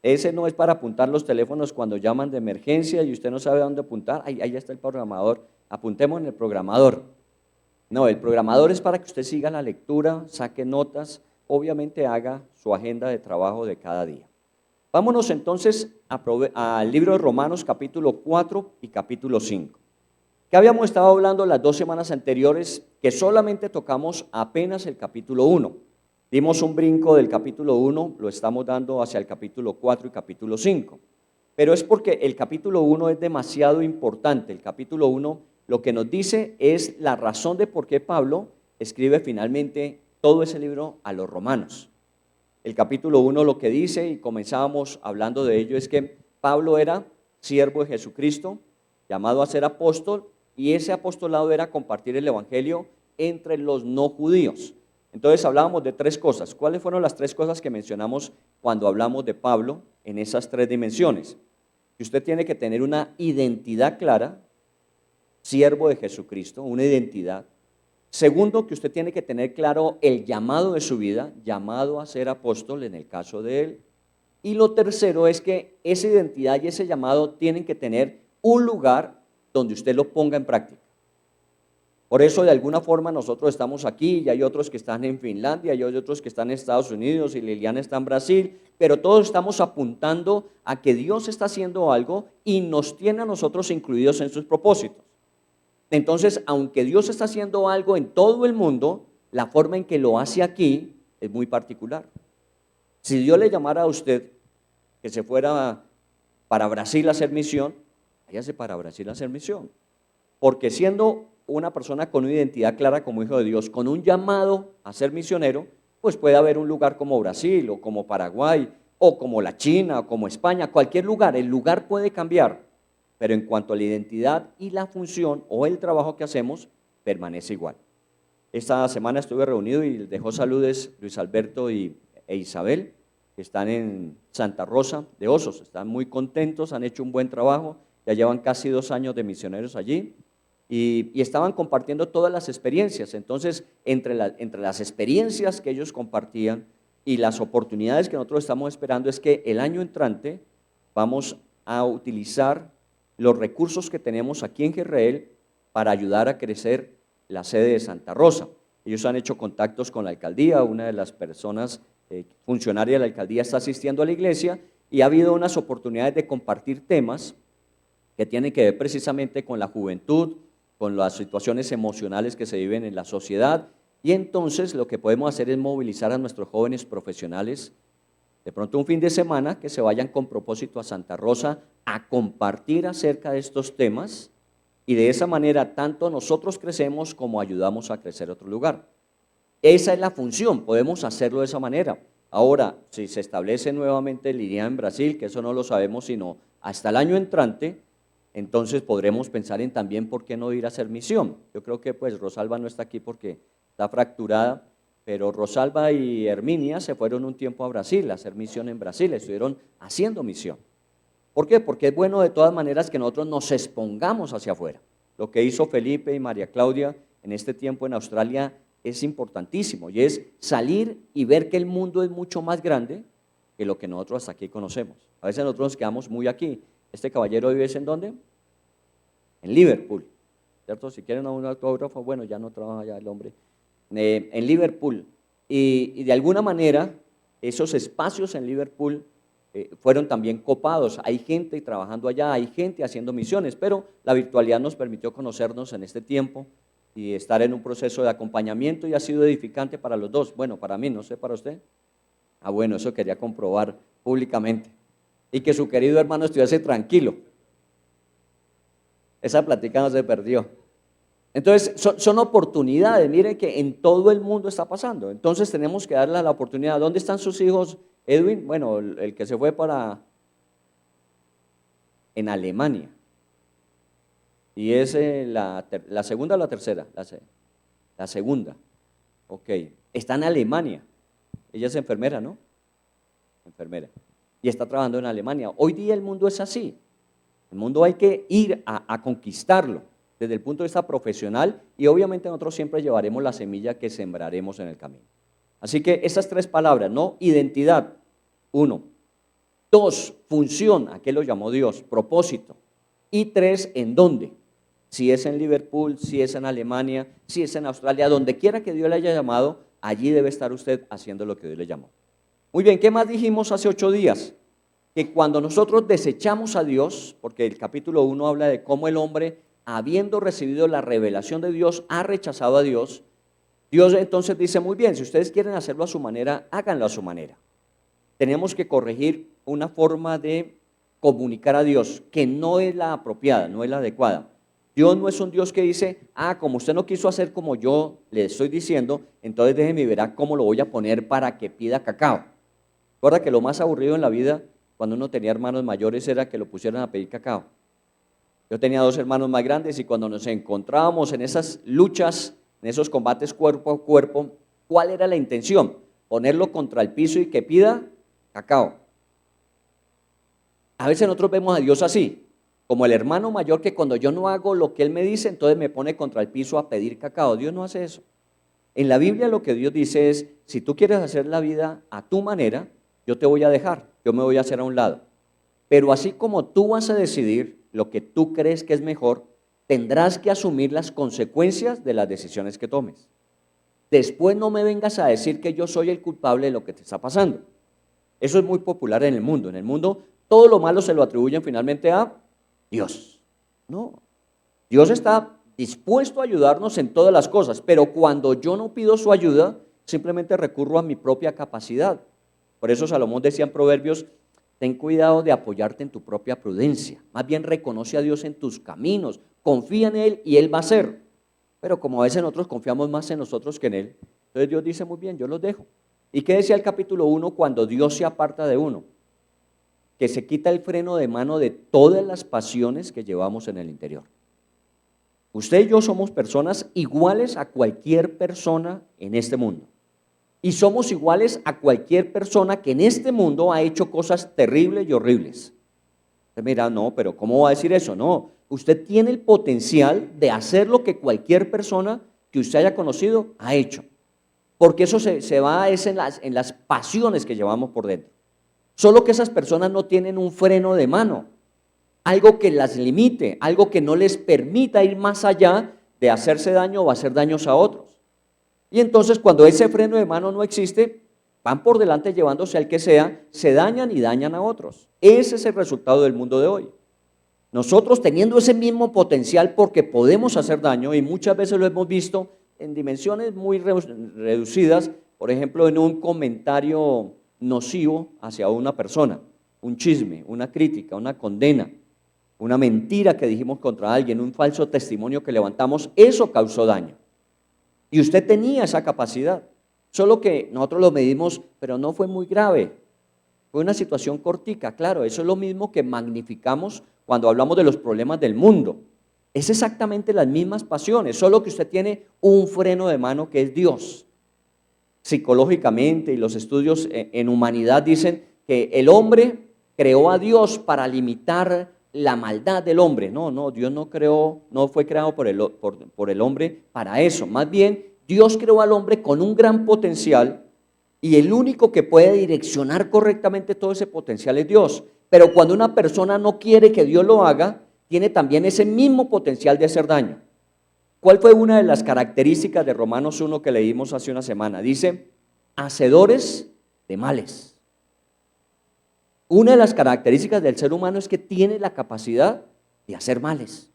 Ese no es para apuntar los teléfonos cuando llaman de emergencia y usted no sabe dónde apuntar. Ahí ya está el programador. Apuntemos en el programador. No, el programador es para que usted siga la lectura, saque notas, obviamente haga su agenda de trabajo de cada día. Vámonos entonces al libro de Romanos capítulo 4 y capítulo 5. Que habíamos estado hablando las 2 semanas anteriores que solamente tocamos apenas el capítulo 1. Dimos un brinco del capítulo 1, lo estamos dando hacia el capítulo 4 y capítulo 5. Pero es porque el capítulo 1 es demasiado importante. El capítulo 1 lo que nos dice es la razón de por qué Pablo escribe finalmente todo ese libro a los romanos. El capítulo 1 lo que dice, y comenzábamos hablando de ello, es que Pablo era siervo de Jesucristo, llamado a ser apóstol, y ese apostolado era compartir el evangelio entre los no judíos. Entonces hablábamos de 3 cosas. ¿Cuáles fueron las 3 cosas que mencionamos cuando hablamos de Pablo en esas 3 dimensiones? Que usted tiene que tener una identidad clara, siervo de Jesucristo, una identidad. Segundo, que usted tiene que tener claro el llamado de su vida, llamado a ser apóstol en el caso de él. Y lo tercero es que esa identidad y ese llamado tienen que tener un lugar donde usted lo ponga en práctica. Por eso de alguna forma nosotros estamos aquí y hay otros que están en Finlandia y hay otros que están en Estados Unidos y Liliana está en Brasil, pero todos estamos apuntando a que Dios está haciendo algo y nos tiene a nosotros incluidos en sus propósitos. Entonces, aunque Dios está haciendo algo en todo el mundo, la forma en que lo hace aquí es muy particular. Si Dios le llamara a usted que se fuera para Brasil a hacer misión, váyase para Brasil a hacer misión, porque siendo una persona con una identidad clara como hijo de Dios, con un llamado a ser misionero, pues puede haber un lugar como Brasil o como Paraguay o como la China o como España, cualquier lugar, el lugar puede cambiar, pero en cuanto a la identidad y la función o el trabajo que hacemos, permanece igual. Esta semana estuve reunido y les dejo saludos Luis Alberto e Isabel, que están en Santa Rosa de Osos, están muy contentos, han hecho un buen trabajo, ya llevan casi 2 años de misioneros allí y estaban compartiendo todas las experiencias. Entonces, entre las experiencias que ellos compartían y las oportunidades que nosotros estamos esperando es que el año entrante vamos a utilizar los recursos que tenemos aquí en Jezreel para ayudar a crecer la sede de Santa Rosa. Ellos han hecho contactos con la alcaldía, una de las personas funcionaria de la alcaldía está asistiendo a la iglesia y ha habido unas oportunidades de compartir temas que tienen que ver precisamente con la juventud, con las situaciones emocionales que se viven en la sociedad, y entonces lo que podemos hacer es movilizar a nuestros jóvenes profesionales, de pronto un fin de semana, que se vayan con propósito a Santa Rosa a compartir acerca de estos temas, y de esa manera tanto nosotros crecemos como ayudamos a crecer otro lugar. Esa es la función, podemos hacerlo de esa manera. Ahora, si se establece nuevamente el INEA en Brasil, que eso no lo sabemos sino hasta el año entrante, entonces podremos pensar en también por qué no ir a hacer misión. Yo creo que pues Rosalba no está aquí porque está fracturada, pero Rosalba y Herminia se fueron un tiempo a Brasil a hacer misión en Brasil, estuvieron haciendo misión. ¿Por qué? Porque es bueno de todas maneras que nosotros nos expongamos hacia afuera. Lo que hizo Felipe y María Claudia en este tiempo en Australia es importantísimo y es salir y ver que el mundo es mucho más grande que lo que nosotros hasta aquí conocemos. A veces nosotros nos quedamos muy aquí. Este caballero vive en ¿dónde? En Liverpool, ¿cierto? Si quieren un autógrafo, bueno, ya no trabaja ya el hombre. En Liverpool. Y de alguna manera esos espacios en Liverpool fueron también copados. Hay gente trabajando allá, hay gente haciendo misiones, pero la virtualidad nos permitió conocernos en este tiempo y estar en un proceso de acompañamiento y ha sido edificante para los dos. Bueno, para mí, no sé para usted. Ah, bueno, eso quería comprobar públicamente. Y que su querido hermano estuviese tranquilo. Esa plática no se perdió. Entonces, son oportunidades, miren que en todo el mundo está pasando. Entonces tenemos que darle la oportunidad. ¿Dónde están sus hijos, Edwin? Bueno, el que se fue en Alemania. ¿Y es la segunda o la tercera? La segunda. Ok. Está en Alemania. Ella es enfermera, ¿no? Enfermera. Y está trabajando en Alemania. Hoy día el mundo es así. El mundo hay que ir a conquistarlo desde el punto de vista profesional y obviamente nosotros siempre llevaremos la semilla que sembraremos en el camino. Así que esas 3 palabras, ¿no? Identidad, 1. 2, función, ¿a qué lo llamó Dios? Propósito. Y 3, ¿en dónde? Si es en Liverpool, si es en Alemania, si es en Australia, donde quiera que Dios le haya llamado, allí debe estar usted haciendo lo que Dios le llamó. Muy bien, ¿qué más dijimos hace 8 días? Que cuando nosotros desechamos a Dios, porque el capítulo 1 habla de cómo el hombre, habiendo recibido la revelación de Dios, ha rechazado a Dios, Dios entonces dice, muy bien, si ustedes quieren hacerlo a su manera, háganlo a su manera. Tenemos que corregir una forma de comunicar a Dios que no es la apropiada, no es la adecuada. Dios no es un Dios que dice, como usted no quiso hacer como yo le estoy diciendo, entonces déjeme ver cómo lo voy a poner para que pida cacao. Recuerda que lo más aburrido en la vida, cuando uno tenía hermanos mayores, era que lo pusieran a pedir cacao. Yo tenía 2 hermanos más grandes y cuando nos encontrábamos en esas luchas, en esos combates cuerpo a cuerpo, ¿cuál era la intención? Ponerlo contra el piso y que pida cacao. A veces nosotros vemos a Dios así, como el hermano mayor que cuando yo no hago lo que él me dice, entonces me pone contra el piso a pedir cacao. Dios no hace eso. En la Biblia lo que Dios dice es, si tú quieres hacer la vida a tu manera, yo te voy a dejar, yo me voy a hacer a un lado. Pero así como tú vas a decidir lo que tú crees que es mejor, tendrás que asumir las consecuencias de las decisiones que tomes. Después no me vengas a decir que yo soy el culpable de lo que te está pasando. Eso es muy popular en el mundo. En el mundo todo lo malo se lo atribuyen finalmente a Dios. No, Dios está dispuesto a ayudarnos en todas las cosas, pero cuando yo no pido su ayuda, simplemente recurro a mi propia capacidad. Por eso Salomón decía en Proverbios, ten cuidado de apoyarte en tu propia prudencia. Más bien reconoce a Dios en tus caminos, confía en Él y Él va a hacer. Pero como a veces nosotros confiamos más en nosotros que en Él, entonces Dios dice, muy bien, yo los dejo. ¿Y qué decía el capítulo 1 cuando Dios se aparta de uno? que se quita el freno de mano de todas las pasiones que llevamos en el interior. Usted y yo somos personas iguales a cualquier persona en este mundo. Y somos iguales a cualquier persona que en este mundo ha hecho cosas terribles y horribles. Usted mira, no, pero ¿cómo va a decir eso? No, usted tiene el potencial de hacer lo que cualquier persona que usted haya conocido ha hecho. Porque eso se va es en las pasiones que llevamos por dentro. Solo que esas personas no tienen un freno de mano, algo que las limite, algo que no les permita ir más allá de hacerse daño o hacer daños a otros. Y entonces cuando ese freno de mano no existe, van por delante llevándose al que sea, se dañan y dañan a otros. Ese es el resultado del mundo de hoy. Nosotros teniendo ese mismo potencial porque podemos hacer daño y muchas veces lo hemos visto en dimensiones muy reducidas, por ejemplo en un comentario nocivo hacia una persona, un chisme, una crítica, una condena, una mentira que dijimos contra alguien, un falso testimonio que levantamos, eso causó daño. Y usted tenía esa capacidad, solo que nosotros lo medimos, pero no fue muy grave, fue una situación cortica. Claro, eso es lo mismo que magnificamos cuando hablamos de los problemas del mundo. Es exactamente las mismas pasiones, solo que usted tiene un freno de mano que es Dios. Psicológicamente y los estudios en humanidad dicen que el hombre creó a Dios para limitar la maldad del hombre. No, Dios no fue creado por el hombre para eso. Más bien, Dios creó al hombre con un gran potencial y el único que puede direccionar correctamente todo ese potencial es Dios. Pero cuando una persona no quiere que Dios lo haga, tiene también ese mismo potencial de hacer daño. ¿Cuál fue una de las características de Romanos 1 que leímos hace una semana? Dice, hacedores de males. Una de las características del ser humano es que tiene la capacidad de hacer males.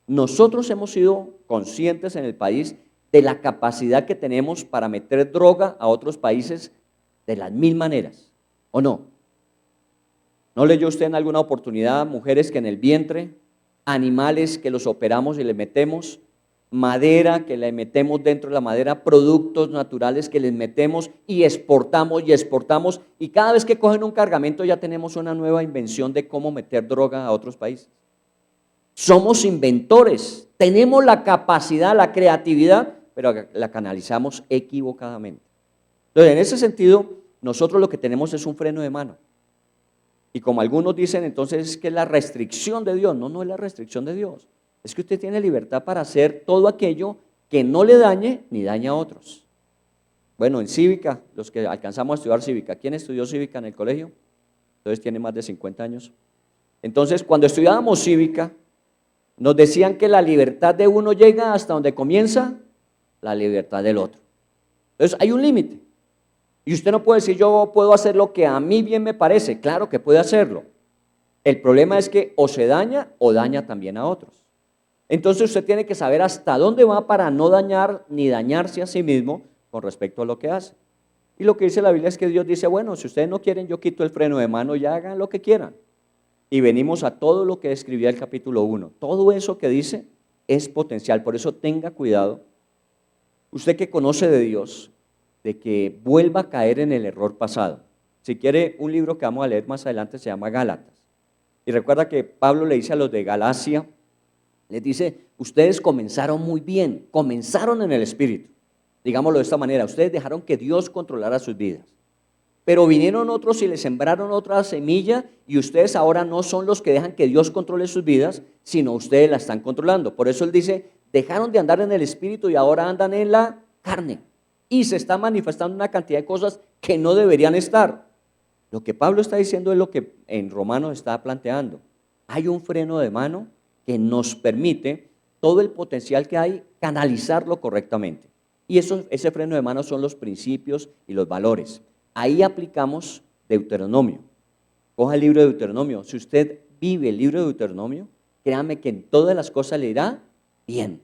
Nosotros hemos sido conscientes en el país de la capacidad que tenemos para meter droga a otros países de las mil maneras, ¿o no? ¿No leyó usted en alguna oportunidad mujeres que en el vientre, animales que los operamos y les metemos, madera que le metemos dentro de la madera, productos naturales que les metemos y exportamos y cada vez que cogen un cargamento ya tenemos una nueva invención de cómo meter droga a otros países? Somos inventores, tenemos la capacidad, la creatividad, pero la canalizamos equivocadamente. Entonces, en ese sentido, nosotros lo que tenemos es un freno de mano. Y como algunos dicen, entonces es que es la restricción de Dios. No es la restricción de Dios. Es que usted tiene libertad para hacer todo aquello que no le dañe ni dañe a otros. Bueno, en cívica, los que alcanzamos a estudiar cívica, ¿quién estudió cívica en el colegio? Entonces tiene más de 50 años. Entonces, cuando estudiábamos cívica, nos decían que la libertad de uno llega hasta donde comienza la libertad del otro. Entonces, hay un límite. Y usted no puede decir, yo puedo hacer lo que a mí bien me parece. Claro que puede hacerlo. El problema es que o se daña o daña también a otros. Entonces usted tiene que saber hasta dónde va para no dañar ni dañarse a sí mismo con respecto a lo que hace. Y lo que dice la Biblia es que Dios dice, bueno, si ustedes no quieren, yo quito el freno de mano y hagan lo que quieran. Y venimos a todo lo que describía el capítulo 1. Todo eso que dice es potencial, por eso tenga cuidado. Usted que conoce de Dios, de que vuelva a caer en el error pasado. Si quiere, un libro que vamos a leer más adelante se llama Gálatas. Y recuerda que Pablo le dice a los de Galacia, les dice, ustedes comenzaron muy bien, comenzaron en el Espíritu. Digámoslo de esta manera, ustedes dejaron que Dios controlara sus vidas. Pero vinieron otros y les sembraron otra semilla y ustedes ahora no son los que dejan que Dios controle sus vidas, sino ustedes la están controlando. Por eso él dice, dejaron de andar en el Espíritu y ahora andan en la carne. Y se está manifestando una cantidad de cosas que no deberían estar. Lo que Pablo está diciendo es lo que en Romanos está planteando. Hay un freno de mano que nos permite todo el potencial que hay, canalizarlo correctamente. Y ese freno de mano son los principios y los valores. Ahí aplicamos Deuteronomio. Coja el libro de Deuteronomio. Si usted vive el libro de Deuteronomio, créame que en todas las cosas le irá bien.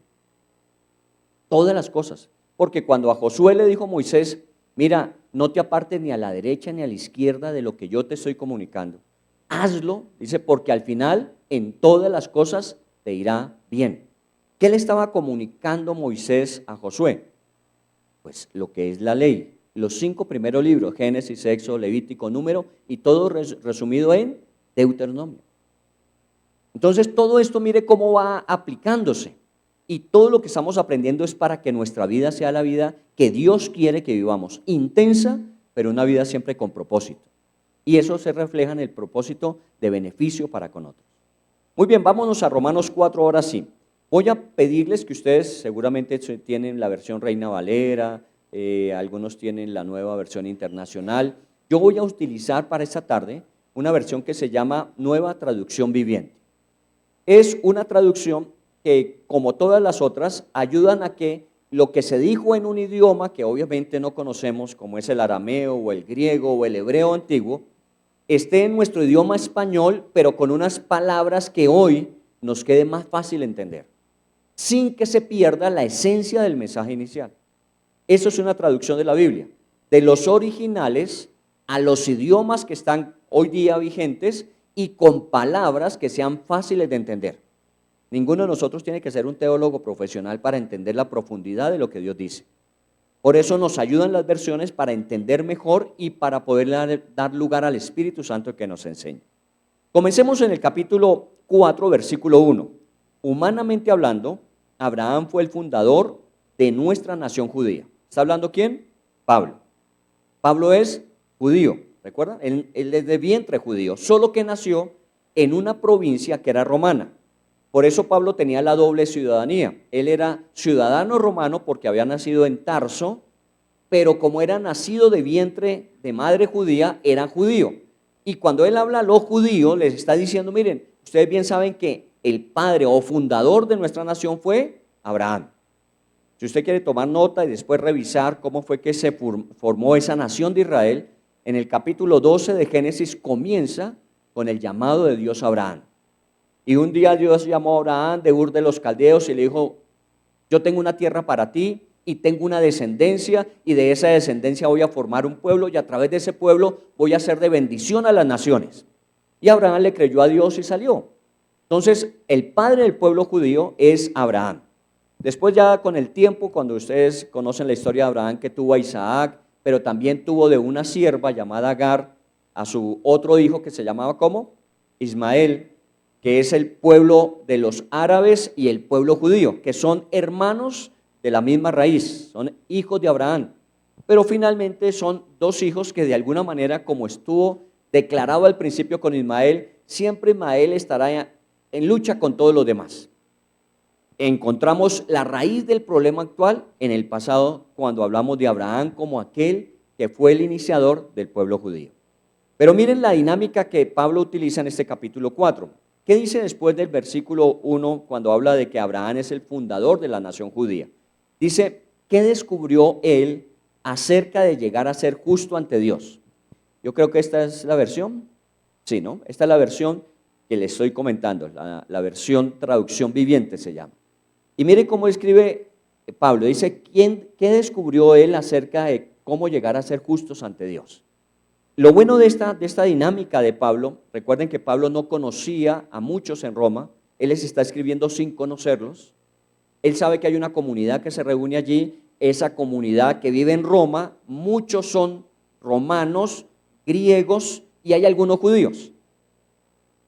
Todas las cosas. Porque cuando a Josué le dijo Moisés, mira, no te apartes ni a la derecha ni a la izquierda de lo que yo te estoy comunicando. Hazlo, dice, porque al final en todas las cosas te irá bien. ¿Qué le estaba comunicando Moisés a Josué? Pues lo que es la ley. Los 5 primeros libros, Génesis, Éxodo, Levítico, Número, y todo resumido en Deuteronomio. Entonces todo esto mire cómo va aplicándose. Y todo lo que estamos aprendiendo es para que nuestra vida sea la vida que Dios quiere que vivamos. Intensa, pero una vida siempre con propósito. Y eso se refleja en el propósito de beneficio para con otros. Muy bien, vámonos a Romanos 4 ahora sí. Voy a pedirles que ustedes seguramente tienen la versión Reina Valera, algunos tienen la nueva versión internacional. Yo voy a utilizar para esta tarde una versión que se llama Nueva Traducción Viviente. Es una traducción que, como todas las otras, ayudan a que lo que se dijo en un idioma que obviamente no conocemos, como es el arameo o el griego o el hebreo antiguo, esté en nuestro idioma español, pero con unas palabras que hoy nos quede más fácil entender, sin que se pierda la esencia del mensaje inicial. Eso es una traducción de la Biblia, de los originales a los idiomas que están hoy día vigentes y con palabras que sean fáciles de entender. Ninguno de nosotros tiene que ser un teólogo profesional para entender la profundidad de lo que Dios dice. Por eso nos ayudan las versiones para entender mejor y para poder dar lugar al Espíritu Santo que nos enseñe. Comencemos en el capítulo 4, versículo 1. Humanamente hablando, Abraham fue el fundador de nuestra nación judía. ¿Está hablando quién? Pablo. Pablo es judío, ¿recuerdan? Él es de vientre judío, solo que nació en una provincia que era romana. Por eso Pablo tenía la doble ciudadanía. Él era ciudadano romano porque había nacido en Tarso, pero como era nacido de vientre de madre judía, era judío. Y cuando él habla a los judíos, les está diciendo, miren, ustedes bien saben que el padre o fundador de nuestra nación fue Abraham. Si usted quiere tomar nota y después revisar cómo fue que se formó esa nación de Israel, en el capítulo 12 de Génesis comienza con el llamado de Dios a Abraham. Y un día Dios llamó a Abraham de Ur de los Caldeos y le dijo, yo tengo una tierra para ti y tengo una descendencia y de esa descendencia voy a formar un pueblo y a través de ese pueblo voy a hacer de bendición a las naciones. Y Abraham le creyó a Dios y salió. Entonces el padre del pueblo judío es Abraham. Después ya con el tiempo, cuando ustedes conocen la historia de Abraham que tuvo a Isaac, pero también tuvo de una sierva llamada Agar a su otro hijo que se llamaba ¿cómo? Ismael, que es el pueblo de los árabes y el pueblo judío, que son hermanos de la misma raíz, son hijos de Abraham. Pero finalmente son dos hijos que de alguna manera, como estuvo declarado al principio con Ismael, siempre Ismael estará en lucha con todos los demás. Encontramos la raíz del problema actual en el pasado cuando hablamos de Abraham como aquel que fue el iniciador del pueblo judío. Pero miren la dinámica que Pablo utiliza en este capítulo 4. ¿Qué dice después del versículo 1 cuando habla de que Abraham es el fundador de la nación judía? Dice, ¿qué descubrió él acerca de llegar a ser justo ante Dios? Yo creo que esta es la versión, sí, ¿no? Esta es la versión que le estoy comentando, la versión traducción viviente se llama. Y miren cómo escribe Pablo, dice, ¿qué descubrió él acerca de cómo llegar a ser justos ante Dios? Lo bueno de esta dinámica de Pablo, recuerden que Pablo no conocía a muchos en Roma, él les está escribiendo sin conocerlos, él sabe que hay una comunidad que se reúne allí, esa comunidad que vive en Roma, muchos son romanos, griegos y hay algunos judíos.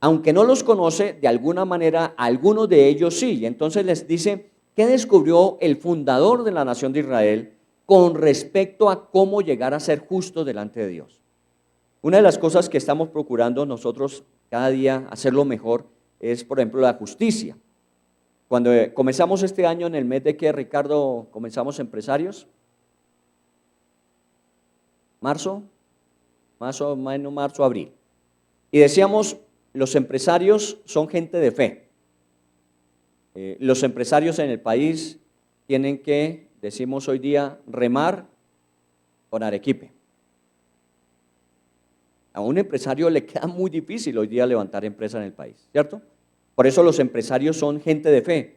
Aunque no los conoce, de alguna manera algunos de ellos sí, y entonces les dice, ¿qué descubrió el fundador de la nación de Israel con respecto a cómo llegar a ser justo delante de Dios? Una de las cosas que estamos procurando nosotros cada día hacerlo mejor es, por ejemplo, la justicia. Cuando comenzamos este año, en el mes de que, Ricardo, comenzamos empresarios, marzo, abril. Y decíamos, los empresarios son gente de fe. Los empresarios en el país tienen que, decimos hoy día, remar con arequipe. A un empresario le queda muy difícil hoy día levantar empresa en el país, ¿cierto? Por eso los empresarios son gente de fe,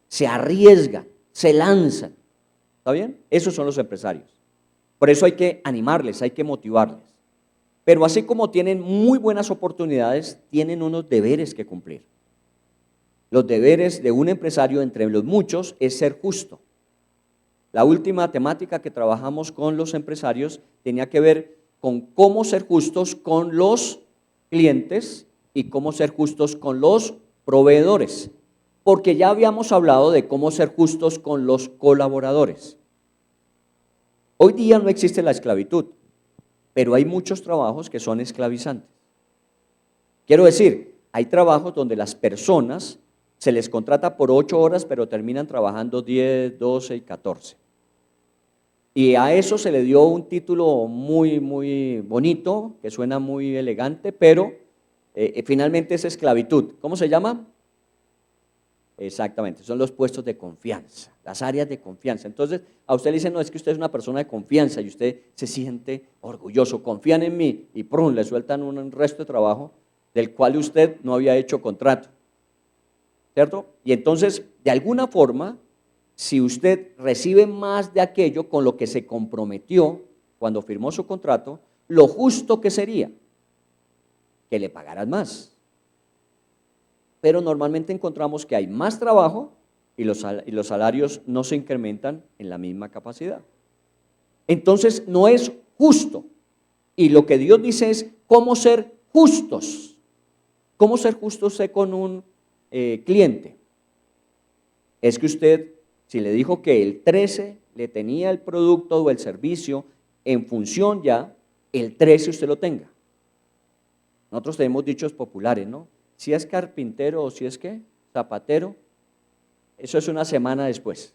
se arriesgan, se lanzan, ¿está bien? Esos son los empresarios. Por eso hay que animarles, hay que motivarles. Pero así como tienen muy buenas oportunidades, tienen unos deberes que cumplir. Los deberes de un empresario, entre los muchos, es ser justo. La última temática que trabajamos con los empresarios tenía que ver con cómo ser justos con los clientes y cómo ser justos con los proveedores, porque ya habíamos hablado de cómo ser justos con los colaboradores. Hoy día no existe la esclavitud, pero hay muchos trabajos que son esclavizantes. Quiero decir, hay trabajos donde las personas se les contrata por 8 horas, pero terminan trabajando 10, 12 y 14. Y a eso se le dio un título muy, muy bonito, que suena muy elegante, pero finalmente es esclavitud. ¿Cómo se llama? Exactamente, son los puestos de confianza, las áreas de confianza. Entonces, a usted le dicen, no, es que usted es una persona de confianza y usted se siente orgulloso, confían en mí y ¡prum!, le sueltan un resto de trabajo del cual usted no había hecho contrato, ¿cierto? Y entonces, de alguna forma, si usted recibe más de aquello con lo que se comprometió cuando firmó su contrato, lo justo que sería que le pagaran más. Pero normalmente encontramos que hay más trabajo y los salarios no se incrementan en la misma capacidad. Entonces no es justo. Y lo que Dios dice es cómo ser justos. ¿Cómo ser justo usted con un cliente? Es que usted, si le dijo que el 13 le tenía el producto o el servicio en función ya, el 13 usted lo tenga. Nosotros tenemos dichos populares, ¿no? Si es carpintero o si es ¿qué? Zapatero, eso es una semana después.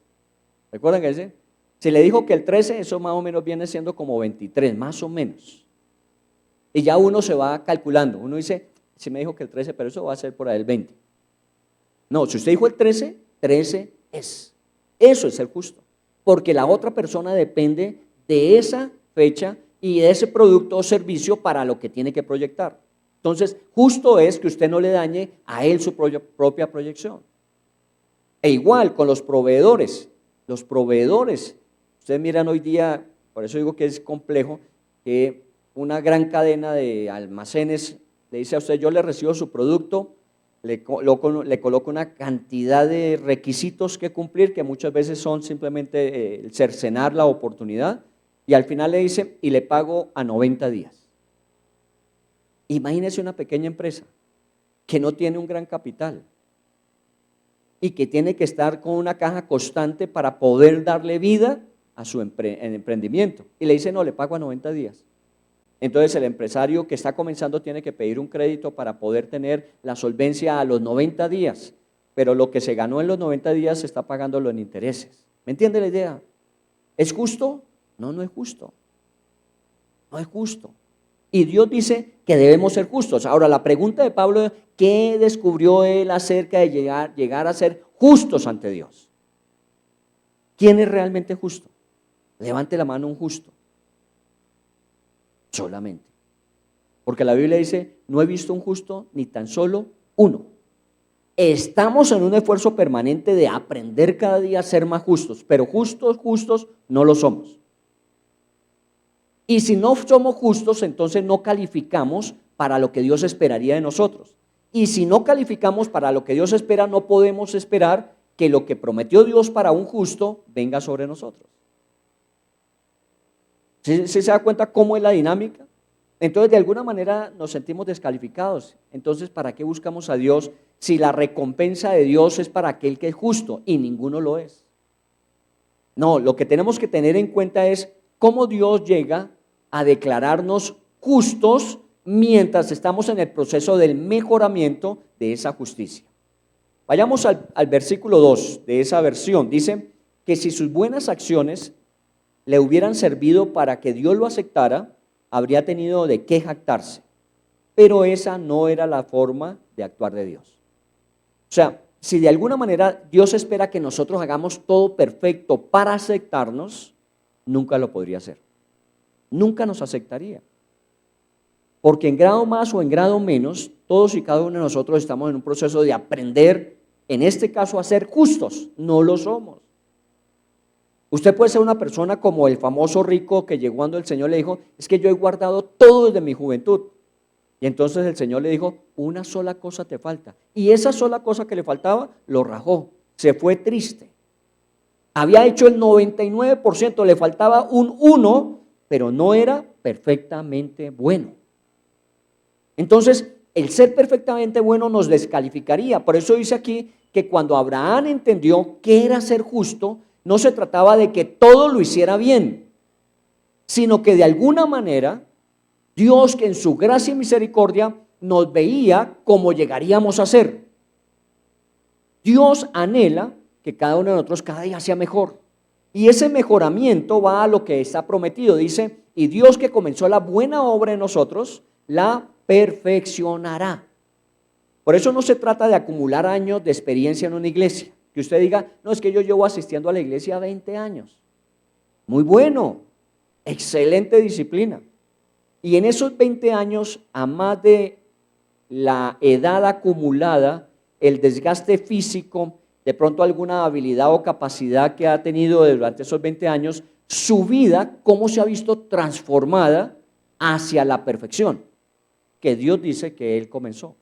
¿Recuerdan que dice? Si le dijo que el 13, eso más o menos viene siendo como 23, más o menos. Y ya uno se va calculando. Uno dice, si me dijo que el 13, pero eso va a ser por ahí el 20. No, si usted dijo el 13, 13 es. Eso es ser justo. Porque la otra persona depende de esa fecha y de ese producto o servicio para lo que tiene que proyectar. Entonces, justo es que usted no le dañe a él su propia proyección. E igual con los proveedores. Los proveedores, ustedes miran hoy día, por eso digo que es complejo, que una gran cadena de almacenes le dice a usted, yo le recibo su producto, le coloco una cantidad de requisitos que cumplir, que muchas veces son simplemente el cercenar la oportunidad, y al final le dice, y le pago a 90 días. Imagínese una pequeña empresa que no tiene un gran capital y que tiene que estar con una caja constante para poder darle vida a su emprendimiento. Y le dice, no, le pago a 90 días. Entonces el empresario que está comenzando tiene que pedir un crédito para poder tener la solvencia a los 90 días. Pero lo que se ganó en los 90 días se está pagándolo en intereses. ¿Me entiende la idea? ¿Es justo? No, no es justo. No es justo. Y Dios dice que debemos ser justos. Ahora, la pregunta de Pablo es, ¿qué descubrió él acerca de llegar a ser justos ante Dios? ¿Quién es realmente justo? Levante la mano un justo. Solamente. Porque la Biblia dice, no he visto un justo ni tan solo uno. Estamos en un esfuerzo permanente de aprender cada día a ser más justos, pero justos no lo somos. Y si no somos justos, entonces no calificamos para lo que Dios esperaría de nosotros. Y si no calificamos para lo que Dios espera, no podemos esperar que lo que prometió Dios para un justo venga sobre nosotros. ¿Sí se da cuenta cómo es la dinámica? Entonces, de alguna manera nos sentimos descalificados. Entonces, ¿para qué buscamos a Dios si la recompensa de Dios es para aquel que es justo y ninguno lo es? No, lo que tenemos que tener en cuenta es cómo Dios llega a declararnos justos mientras estamos en el proceso del mejoramiento de esa justicia. Vayamos al versículo 2 de esa versión. Dice que si sus buenas acciones le hubieran servido para que Dios lo aceptara, habría tenido de qué jactarse. Pero esa no era la forma de actuar de Dios. O sea, si de alguna manera Dios espera que nosotros hagamos todo perfecto para aceptarnos, nunca lo podría hacer. Nunca nos aceptaría. Porque en grado más o en grado menos, todos y cada uno de nosotros estamos en un proceso de aprender, en este caso, a ser justos. No lo somos. Usted puede ser una persona como el famoso rico que llegó cuando el Señor le dijo, es que yo he guardado todo desde mi juventud. Y entonces el Señor le dijo, una sola cosa te falta. Y esa sola cosa que le faltaba, lo rajó. Se fue triste. Había hecho el 99%, le faltaba un 1%, pero no era perfectamente bueno. Entonces, el ser perfectamente bueno nos descalificaría. Por eso dice aquí que cuando Abraham entendió qué era ser justo, no se trataba de que todo lo hiciera bien, sino que de alguna manera Dios, que en su gracia y misericordia nos veía como llegaríamos a ser. Dios anhela que cada uno de nosotros cada día sea mejor. Y ese mejoramiento va a lo que está prometido. Dice, y Dios que comenzó la buena obra en nosotros, la perfeccionará. Por eso no se trata de acumular años de experiencia en una iglesia. Que usted diga, no, es que yo llevo asistiendo a la iglesia 20 años. Muy bueno, excelente disciplina. Y en esos 20 años, a más de la edad acumulada, el desgaste físico, de pronto alguna habilidad o capacidad que ha tenido durante esos 20 años, su vida, cómo se ha visto transformada hacia la perfección, que Dios dice que Él comenzó.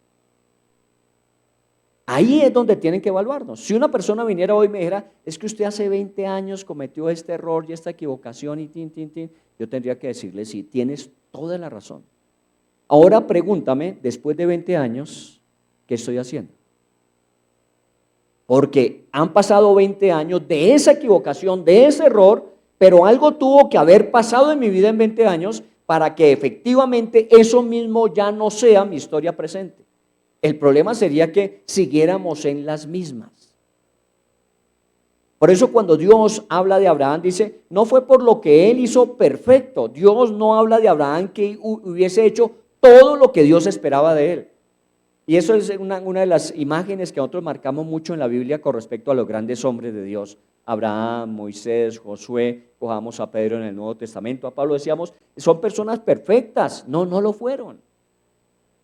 Ahí es donde tienen que evaluarnos. Si una persona viniera hoy y me dijera, es que usted hace 20 años cometió este error y esta equivocación y yo tendría que decirle, sí, tienes toda la razón. Ahora pregúntame, después de 20 años, ¿qué estoy haciendo? Porque han pasado 20 años de esa equivocación, de ese error, pero algo tuvo que haber pasado en mi vida en 20 años para que efectivamente eso mismo ya no sea mi historia presente. El problema sería que siguiéramos en las mismas. Por eso cuando Dios habla de Abraham, dice, no fue por lo que él hizo perfecto. Dios no habla de Abraham que hubiese hecho todo lo que Dios esperaba de él. Y eso es una de las imágenes que nosotros marcamos mucho en la Biblia con respecto a los grandes hombres de Dios. Abraham, Moisés, Josué, cojamos a Pedro en el Nuevo Testamento, a Pablo decíamos, son personas perfectas. No, no lo fueron.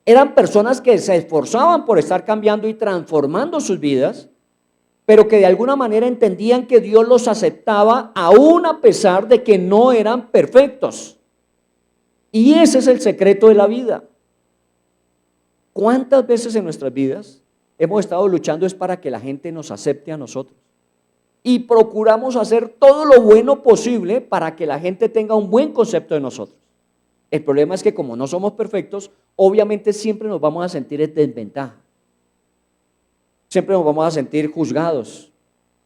Eran personas que se esforzaban por estar cambiando y transformando sus vidas, pero que de alguna manera entendían que Dios los aceptaba aún a pesar de que no eran perfectos. Y ese es el secreto de la vida. ¿Cuántas veces en nuestras vidas hemos estado luchando es para que la gente nos acepte a nosotros? Y procuramos hacer todo lo bueno posible para que la gente tenga un buen concepto de nosotros. El problema es que como no somos perfectos, obviamente siempre nos vamos a sentir en desventaja. Siempre nos vamos a sentir juzgados.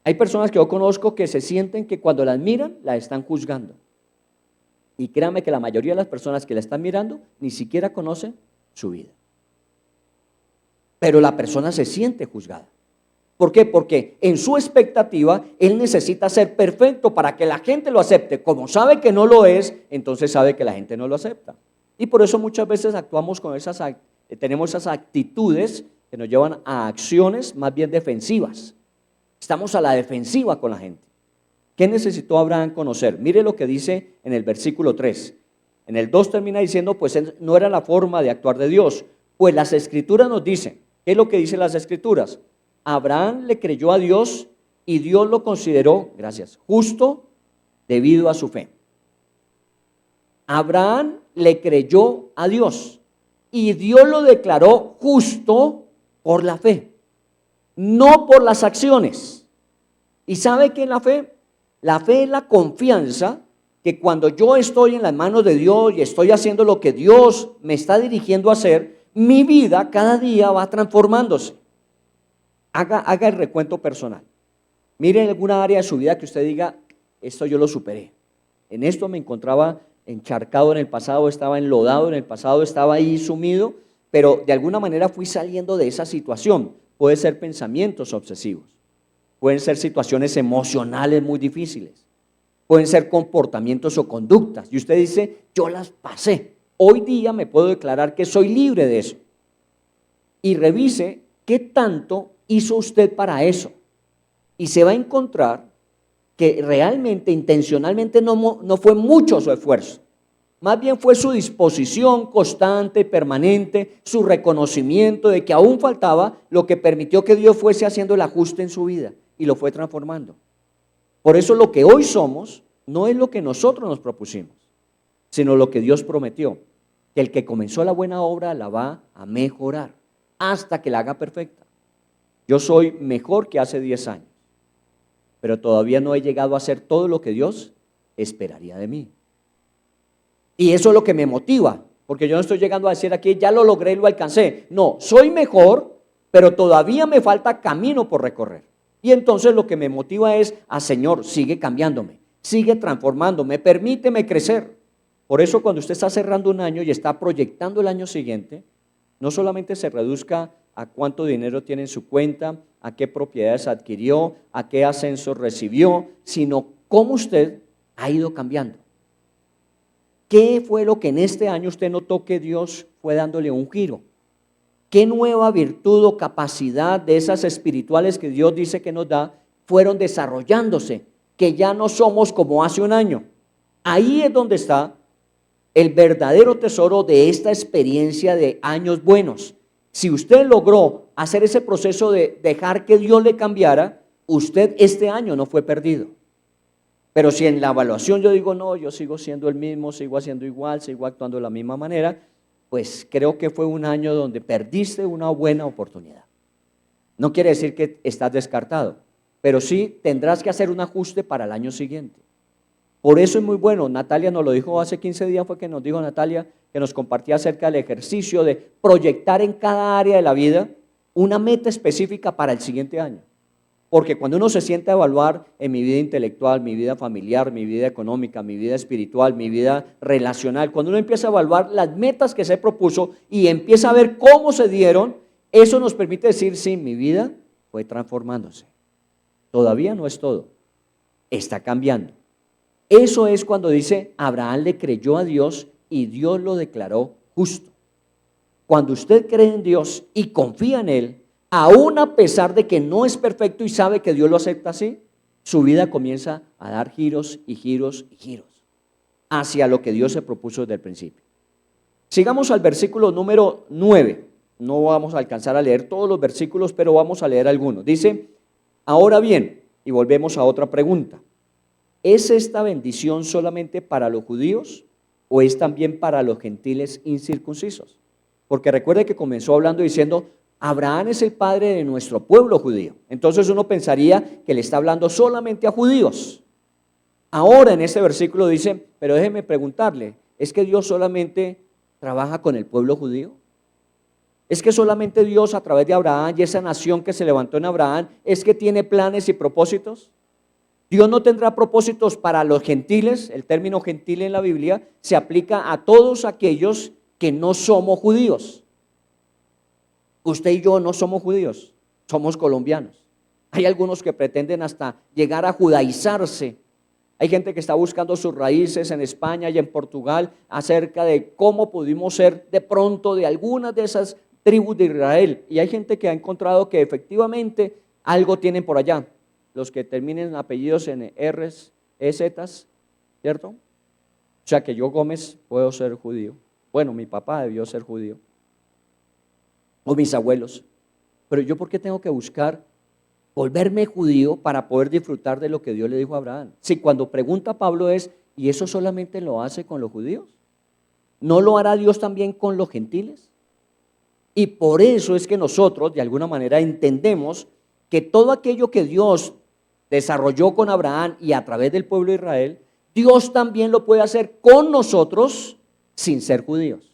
Hay personas que yo conozco que se sienten que cuando las miran, las están juzgando. Y créanme que la mayoría de las personas que la están mirando ni siquiera conocen su vida. Pero la persona se siente juzgada. ¿Por qué? Porque en su expectativa, él necesita ser perfecto para que la gente lo acepte. Como sabe que no lo es, entonces sabe que la gente no lo acepta. Y por eso muchas veces actuamos con tenemos esas actitudes que nos llevan a acciones más bien defensivas. Estamos a la defensiva con la gente. ¿Qué necesitó Abraham conocer? Mire lo que dice en el versículo 3. En el 2 termina diciendo, pues no era la forma de actuar de Dios. Pues las Escrituras nos dicen, ¿qué es lo que dicen las Escrituras? Abraham le creyó a Dios y Dios lo consideró, gracias, justo debido a su fe. Abraham le creyó a Dios y Dios lo declaró justo por la fe, no por las acciones. ¿Y sabe qué es la fe? La fe es la confianza que cuando yo estoy en las manos de Dios y estoy haciendo lo que Dios me está dirigiendo a hacer, mi vida cada día va transformándose. Haga el recuento personal. Mire en alguna área de su vida que usted diga, esto yo lo superé. En esto me encontraba encharcado en el pasado, estaba enlodado en el pasado, estaba ahí sumido, pero de alguna manera fui saliendo de esa situación. Puede ser pensamientos obsesivos, pueden ser situaciones emocionales muy difíciles, pueden ser comportamientos o conductas. Y usted dice, yo las pasé. Hoy día me puedo declarar que soy libre de eso. Y revise qué tanto hizo usted para eso. Y se va a encontrar que realmente, intencionalmente, no fue mucho su esfuerzo. Más bien fue su disposición constante, permanente, su reconocimiento de que aún faltaba, lo que permitió que Dios fuese haciendo el ajuste en su vida y lo fue transformando. Por eso lo que hoy somos no es lo que nosotros nos propusimos, sino lo que Dios prometió, que el que comenzó la buena obra la va a mejorar hasta que la haga perfecta. Yo soy mejor que hace 10 años, pero todavía no he llegado a hacer todo lo que Dios esperaría de mí. Y eso es lo que me motiva, porque yo no estoy llegando a decir aquí, ya lo logré y lo alcancé. No, soy mejor, pero todavía me falta camino por recorrer. Y entonces lo que me motiva es, Señor, sigue cambiándome, sigue transformándome, permíteme crecer. Por eso cuando usted está cerrando un año y está proyectando el año siguiente, no solamente se reduzca a cuánto dinero tiene en su cuenta, a qué propiedades adquirió, a qué ascenso recibió, sino cómo usted ha ido cambiando. ¿Qué fue lo que en este año usted notó que Dios fue dándole un giro? ¿Qué nueva virtud o capacidad de esas espirituales que Dios dice que nos da fueron desarrollándose, que ya no somos como hace un año? Ahí es donde está el verdadero tesoro de esta experiencia de años buenos. Si usted logró hacer ese proceso de dejar que Dios le cambiara, usted este año no fue perdido. Pero si en la evaluación yo digo, no, yo sigo siendo el mismo, sigo haciendo igual, sigo actuando de la misma manera, pues creo que fue un año donde perdiste una buena oportunidad. No quiere decir que estás descartado, pero sí tendrás que hacer un ajuste para el año siguiente. Por eso es muy bueno, Natalia nos lo dijo hace 15 días, fue que nos dijo Natalia, que nos compartía acerca del ejercicio de proyectar en cada área de la vida una meta específica para el siguiente año. Porque cuando uno se sienta a evaluar en mi vida intelectual, mi vida familiar, mi vida económica, mi vida espiritual, mi vida relacional, cuando uno empieza a evaluar las metas que se propuso y empieza a ver cómo se dieron, eso nos permite decir, sí, mi vida fue transformándose. Todavía no es todo, está cambiando. Eso es cuando dice, Abraham le creyó a Dios y Dios lo declaró justo. Cuando usted cree en Dios y confía en Él, aún a pesar de que no es perfecto y sabe que Dios lo acepta así, su vida comienza a dar giros y giros y giros hacia lo que Dios se propuso desde el principio. Sigamos al versículo número 9. No vamos a alcanzar a leer todos los versículos, pero vamos a leer algunos. Dice, ahora bien, y volvemos a otra pregunta. ¿Es esta bendición solamente para los judíos o es también para los gentiles incircuncisos? Porque recuerde que comenzó hablando diciendo, Abraham es el padre de nuestro pueblo judío. Entonces uno pensaría que le está hablando solamente a judíos. Ahora en este versículo dice, pero déjeme preguntarle, ¿es que Dios solamente trabaja con el pueblo judío? ¿Es que solamente Dios a través de Abraham y esa nación que se levantó en Abraham es que tiene planes y propósitos? Dios no tendrá propósitos para los gentiles. El término gentil en la Biblia se aplica a todos aquellos que no somos judíos. Usted y yo no somos judíos, somos colombianos. Hay algunos que pretenden hasta llegar a judaizarse. Hay gente que está buscando sus raíces en España y en Portugal acerca de cómo pudimos ser de pronto de algunas de esas tribus de Israel. Y hay gente que ha encontrado que efectivamente algo tienen por allá. Los que terminen apellidos en R's, EZs, ¿cierto? O sea que yo Gómez puedo ser judío. Bueno, mi papá debió ser judío. O mis abuelos. Pero yo, ¿por qué tengo que buscar volverme judío para poder disfrutar de lo que Dios le dijo a Abraham? Si cuando pregunta Pablo es, ¿y eso solamente lo hace con los judíos? ¿No lo hará Dios también con los gentiles? Y por eso es que nosotros de alguna manera entendemos que todo aquello que Dios desarrolló con Abraham y a través del pueblo de Israel, Dios también lo puede hacer con nosotros sin ser judíos.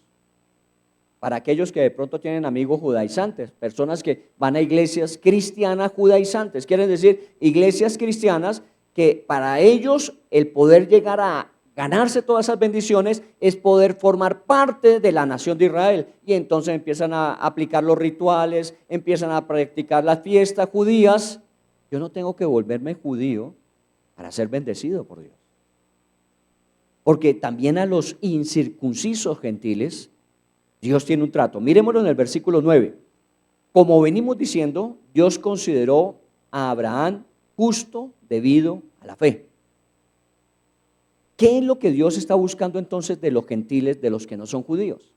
Para aquellos que de pronto tienen amigos judaizantes, personas que van a iglesias cristianas judaizantes, quieren decir iglesias cristianas que para ellos el poder llegar a ganarse todas esas bendiciones es poder formar parte de la nación de Israel. Y entonces empiezan a aplicar los rituales, empiezan a practicar las fiestas judías. Yo no tengo que volverme judío para ser bendecido por Dios. Porque también a los incircuncisos gentiles, Dios tiene un trato. Miremoslo en el versículo 9. Como venimos diciendo, Dios consideró a Abraham justo debido a la fe. ¿Qué es lo que Dios está buscando entonces de los gentiles, de los que no son judíos?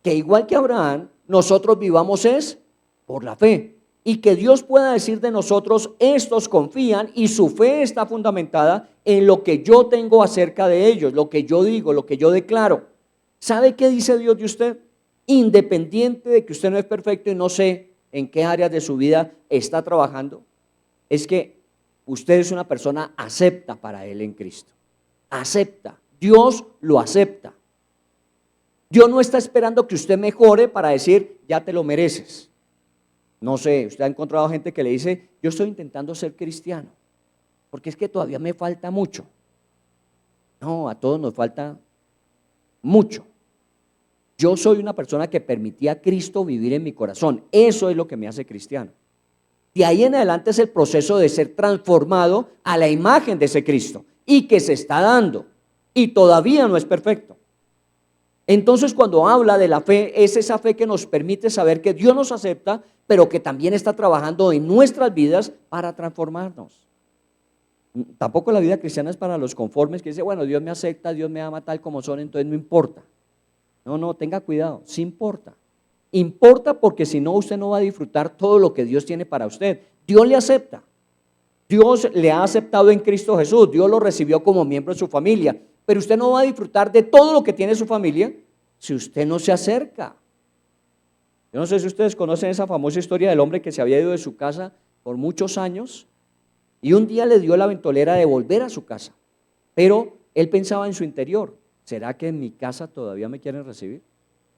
Que igual que Abraham, nosotros vivamos es por la fe. Y que Dios pueda decir de nosotros, estos confían y su fe está fundamentada en lo que yo tengo acerca de ellos, lo que yo digo, lo que yo declaro. ¿Sabe qué dice Dios de usted? Independiente de que usted no es perfecto y no sé en qué áreas de su vida está trabajando, es que usted es una persona acepta para Él en Cristo. Acepta, Dios lo acepta. Dios no está esperando que usted mejore para decir, ya te lo mereces. No sé, usted ha encontrado gente que le dice, yo estoy intentando ser cristiano, porque es que todavía me falta mucho. No, a todos nos falta mucho. Yo soy una persona que permitía a Cristo vivir en mi corazón. Eso es lo que me hace cristiano. De ahí en adelante es el proceso de ser transformado a la imagen de ese Cristo y que se está dando y todavía no es perfecto. Entonces, cuando habla de la fe, es esa fe que nos permite saber que Dios nos acepta, pero que también está trabajando en nuestras vidas para transformarnos. Tampoco la vida cristiana es para los conformes que dice, bueno, Dios me acepta, Dios me ama tal como son, entonces no importa. No, tenga cuidado, sí importa. Importa porque si no, usted no va a disfrutar todo lo que Dios tiene para usted. Dios le acepta. Dios le ha aceptado en Cristo Jesús. Dios lo recibió como miembro de su familia. Pero usted no va a disfrutar de todo lo que tiene su familia si usted no se acerca. Yo no sé si ustedes conocen esa famosa historia del hombre que se había ido de su casa por muchos años y un día le dio la ventolera de volver a su casa. Pero él pensaba en su interior, ¿será que en mi casa todavía me quieren recibir?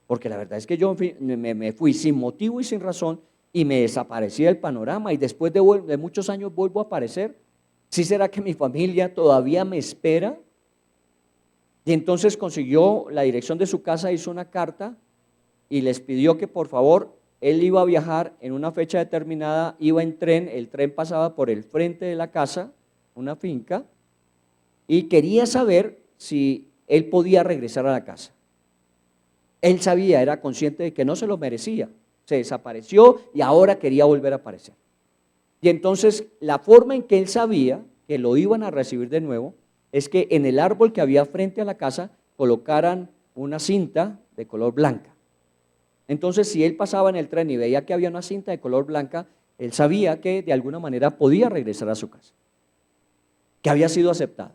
Porque la verdad es que yo me fui sin motivo y sin razón y me desaparecí del panorama y después de muchos años vuelvo a aparecer. ¿Sí será que mi familia todavía me espera? Y entonces consiguió la dirección de su casa, hizo una carta y les pidió que por favor, él iba a viajar en una fecha determinada, iba en tren, el tren pasaba por el frente de la casa, una finca, y quería saber si él podía regresar a la casa. Él sabía, era consciente de que no se lo merecía, se desapareció y ahora quería volver a aparecer. Y entonces la forma en que él sabía que lo iban a recibir de nuevo es que en el árbol que había frente a la casa colocaran una cinta de color blanca. Entonces si él pasaba en el tren y veía que había una cinta de color blanca, él sabía que de alguna manera podía regresar a su casa, que había sido aceptado.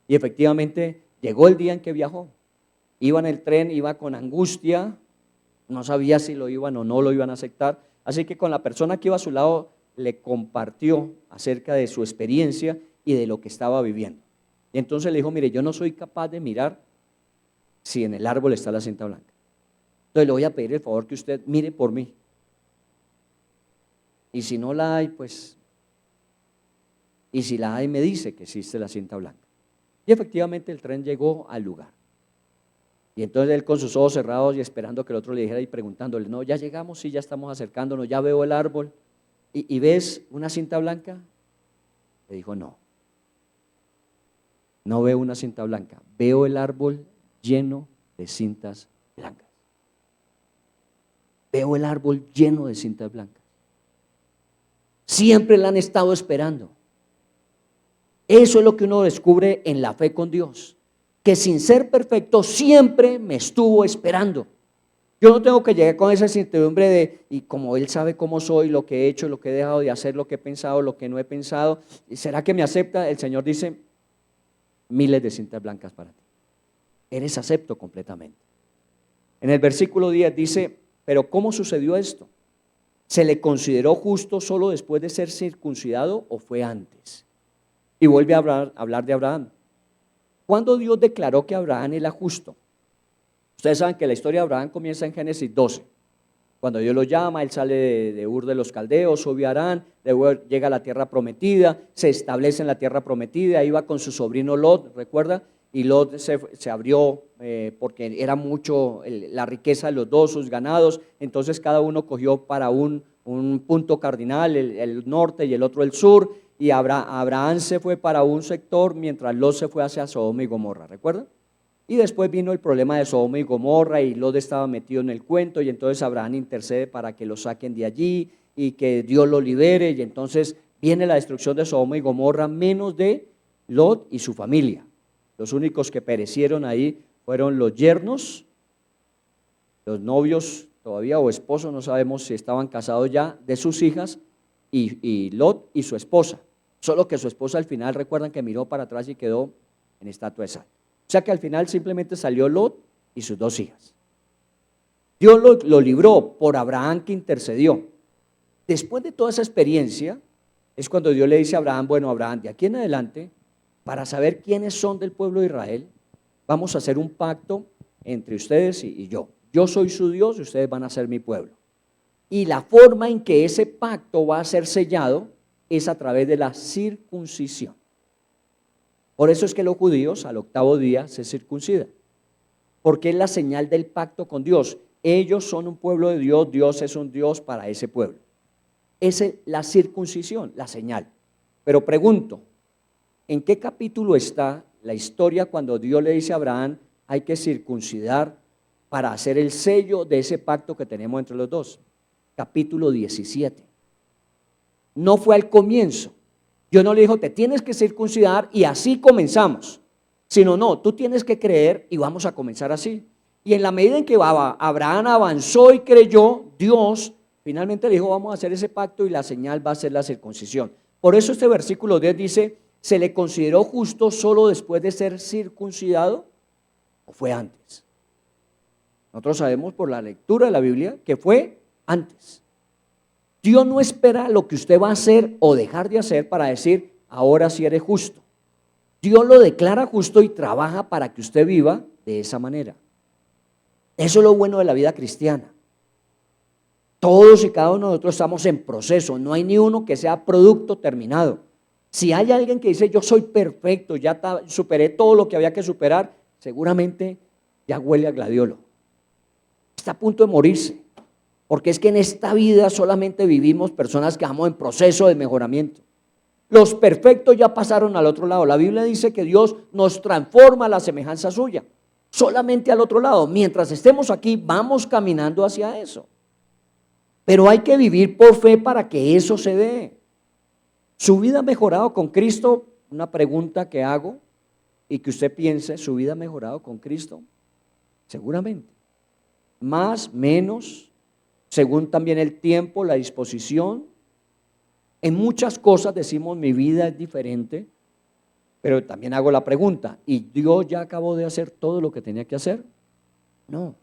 Y efectivamente llegó el día en que viajó. Iba en el tren, iba con angustia, no sabía si lo iban o no lo iban a aceptar. Así que con la persona que iba a su lado le compartió acerca de su experiencia y de lo que estaba viviendo. Y entonces le dijo, mire, yo no soy capaz de mirar si en el árbol está la cinta blanca. Entonces le voy a pedir el favor que usted mire por mí. Y si no la hay, pues, y si la hay me dice que existe la cinta blanca. Y efectivamente el tren llegó al lugar. Y entonces él con sus ojos cerrados y esperando que el otro le dijera y preguntándole, no, ya llegamos, sí, ya estamos acercándonos, ya veo el árbol. ¿Y ves una cinta blanca? Le dijo, no veo una cinta blanca, veo el árbol lleno de cintas blancas. Veo el árbol lleno de cintas blancas. Siempre la han estado esperando. Eso es lo que uno descubre en la fe con Dios, que sin ser perfecto siempre me estuvo esperando. Yo no tengo que llegar con esa incertidumbre de, y como Él sabe cómo soy, lo que he hecho, lo que he dejado de hacer, lo que he pensado, lo que no he pensado, ¿será que me acepta? El Señor dice, miles de cintas blancas para ti. Eres acepto completamente. En el versículo 10 dice, pero ¿cómo sucedió esto? ¿Se le consideró justo solo después de ser circuncidado o fue antes? Y vuelve a hablar de Abraham. ¿Cuándo Dios declaró que Abraham era justo? Ustedes saben que la historia de Abraham comienza en Génesis 12. Cuando Dios lo llama, él sale de Ur de los Caldeos, sube a Harán, luego llega a la tierra prometida, se establece en la tierra prometida, iba con su sobrino Lot, ¿recuerda? Y Lot se abrió porque era mucho la riqueza de los dos, sus ganados, entonces cada uno cogió para un punto cardinal, el norte y el otro el sur, y Abraham se fue para un sector mientras Lot se fue hacia Sodoma y Gomorra, ¿recuerdan? Y después vino el problema de Sodoma y Gomorra y Lot estaba metido en el cuento y entonces Abraham intercede para que lo saquen de allí y que Dios lo libere y entonces viene la destrucción de Sodoma y Gomorra menos de Lot y su familia. Los únicos que perecieron ahí fueron los yernos, los novios todavía o esposos, no sabemos si estaban casados ya, de sus hijas y Lot y su esposa. Solo que su esposa al final, recuerdan que miró para atrás y quedó en estatua de sal. O sea que al final simplemente salió Lot y sus dos hijas. Dios lo libró por Abraham que intercedió. Después de toda esa experiencia, es cuando Dios le dice a Abraham, bueno Abraham, de aquí en adelante, para saber quiénes son del pueblo de Israel, vamos a hacer un pacto entre ustedes y yo. Yo soy su Dios y ustedes van a ser mi pueblo. Y la forma en que ese pacto va a ser sellado es a través de la circuncisión. Por eso es que los judíos al 8º día se circuncidan, porque es la señal del pacto con Dios. Ellos son un pueblo de Dios, Dios es un Dios para ese pueblo. Esa es la circuncisión, la señal. Pero pregunto, ¿en qué capítulo está la historia cuando Dios le dice a Abraham, hay que circuncidar para hacer el sello de ese pacto que tenemos entre los dos? Capítulo 17. No fue al comienzo. Dios no le dijo, te tienes que circuncidar y así comenzamos. Sino, no, tú tienes que creer y vamos a comenzar así. Y en la medida en que Abraham avanzó y creyó, Dios finalmente le dijo, vamos a hacer ese pacto y la señal va a ser la circuncisión. Por eso este versículo 10 dice, ¿se le consideró justo solo después de ser circuncidado o fue antes? Nosotros sabemos por la lectura de la Biblia que fue antes. Dios no espera lo que usted va a hacer o dejar de hacer para decir, ahora sí eres justo. Dios lo declara justo y trabaja para que usted viva de esa manera. Eso es lo bueno de la vida cristiana. Todos y cada uno de nosotros estamos en proceso, no hay ni uno que sea producto terminado. Si hay alguien que dice, yo soy perfecto, ya superé todo lo que había que superar, seguramente ya huele a gladiolo. Está a punto de morirse. Porque es que en esta vida solamente vivimos personas que estamos en proceso de mejoramiento. Los perfectos ya pasaron al otro lado. La Biblia dice que Dios nos transforma a la semejanza suya. Solamente al otro lado. Mientras estemos aquí, vamos caminando hacia eso. Pero hay que vivir por fe para que eso se dé. ¿Su vida ha mejorado con Cristo? Una pregunta que hago y que usted piense, ¿su vida ha mejorado con Cristo? Seguramente. Más, menos, según también el tiempo, la disposición. En muchas cosas decimos mi vida es diferente, pero también hago la pregunta, ¿y Dios ya acabó de hacer todo lo que tenía que hacer? No,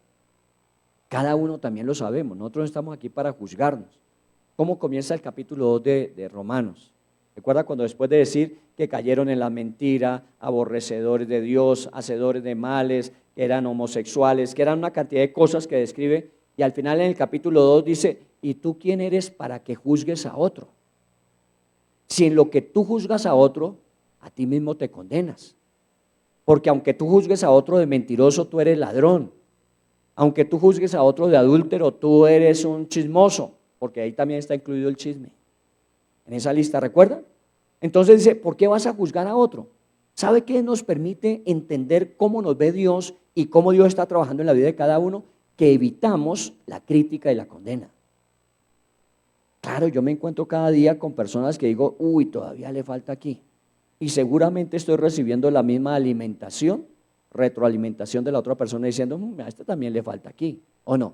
cada uno también lo sabemos, nosotros estamos aquí para juzgarnos. ¿Cómo comienza el capítulo 2 de Romanos? ¿Recuerda cuando después de decir que cayeron en la mentira, aborrecedores de Dios, hacedores de males, que eran homosexuales, que eran una cantidad de cosas que describe? Y al final en el capítulo 2 dice, ¿y tú quién eres para que juzgues a otro? Si en lo que tú juzgas a otro, a ti mismo te condenas. Porque aunque tú juzgues a otro de mentiroso, tú eres ladrón. Aunque tú juzgues a otro de adúltero, tú eres un chismoso. Porque ahí también está incluido el chisme. En esa lista, ¿recuerda? Entonces dice, ¿por qué vas a juzgar a otro? ¿Sabe qué nos permite entender cómo nos ve Dios y cómo Dios está trabajando en la vida de cada uno? Que evitamos la crítica y la condena. Claro, yo me encuentro cada día con personas que digo, uy, todavía le falta aquí. Y seguramente estoy recibiendo la misma alimentación, retroalimentación de la otra persona diciendo, a este también le falta aquí, ¿o no?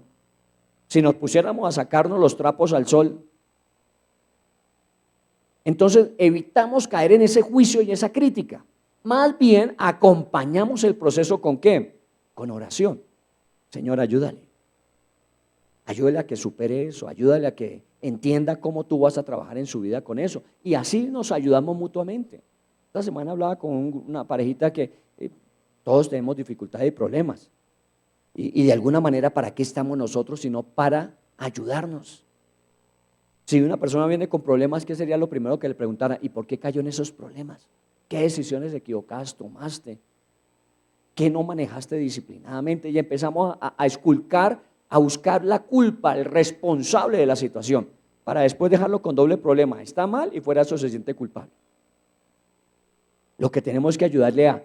Si nos pusiéramos a sacarnos los trapos al sol, entonces evitamos caer en ese juicio y esa crítica. Más bien acompañamos el proceso ¿con qué? Con oración. Señor, ayúdale. Ayúdale a que supere eso, ayúdale a que entienda cómo tú vas a trabajar en su vida con eso. Y así nos ayudamos mutuamente. Esta semana hablaba con una parejita que todos tenemos dificultades y problemas. Y de alguna manera, ¿para qué estamos nosotros? Sino para ayudarnos. Si una persona viene con problemas, ¿qué sería lo primero que le preguntara? ¿Y por qué cayó en esos problemas? ¿Qué decisiones equivocadas tomaste? ¿Qué no manejaste disciplinadamente? Y empezamos a esculcar, a buscar la culpa, el responsable de la situación, para después dejarlo con doble problema. Está mal y fuera de eso se siente culpable. Lo que tenemos que ayudarle a,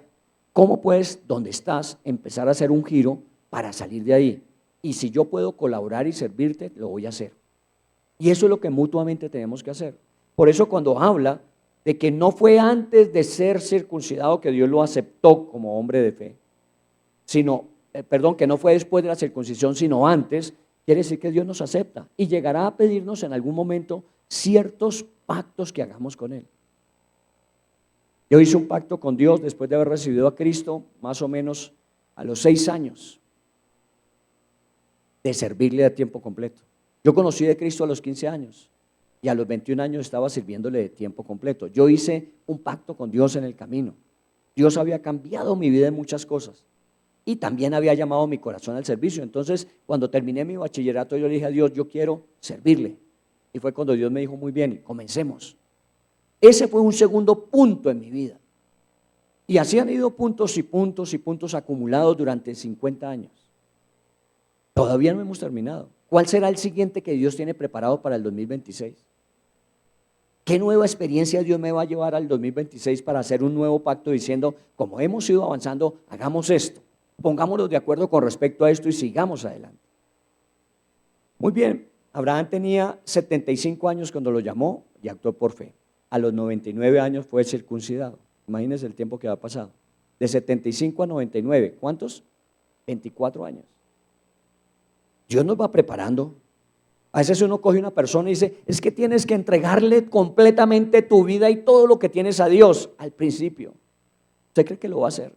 ¿cómo puedes, donde estás, empezar a hacer un giro para salir de ahí? Y si yo puedo colaborar y servirte, lo voy a hacer. Y eso es lo que mutuamente tenemos que hacer. Por eso cuando habla de que no fue antes de ser circuncidado que Dios lo aceptó como hombre de fe, sino, que no fue después de la circuncisión, sino antes, quiere decir que Dios nos acepta y llegará a pedirnos en algún momento ciertos pactos que hagamos con Él. Yo hice un pacto con Dios después de haber recibido a Cristo más o menos a los 6 años de servirle a tiempo completo. Yo conocí de Cristo a los 15 años y a los 21 años estaba sirviéndole de tiempo completo. Yo hice un pacto con Dios en el camino. Dios había cambiado mi vida en muchas cosas y también había llamado mi corazón al servicio. Entonces, cuando terminé mi bachillerato, yo le dije a Dios, yo quiero servirle. Y fue cuando Dios me dijo, muy bien, comencemos. Ese fue un segundo punto en mi vida. Y así han ido puntos y puntos y puntos acumulados durante 50 años. Todavía no hemos terminado. ¿Cuál será el siguiente que Dios tiene preparado para el 2026? ¿Qué nueva experiencia Dios me va a llevar al 2026 para hacer un nuevo pacto diciendo, como hemos ido avanzando, hagamos esto, pongámonos de acuerdo con respecto a esto y sigamos adelante? Muy bien, Abraham tenía 75 años cuando lo llamó y actuó por fe. A los 99 años fue circuncidado. Imagínense el tiempo que ha pasado. De 75 a 99, ¿cuántos? 24 años. Dios nos va preparando. A veces uno coge una persona y dice, es que tienes que entregarle completamente tu vida y todo lo que tienes a Dios al principio. ¿Usted cree que lo va a hacer?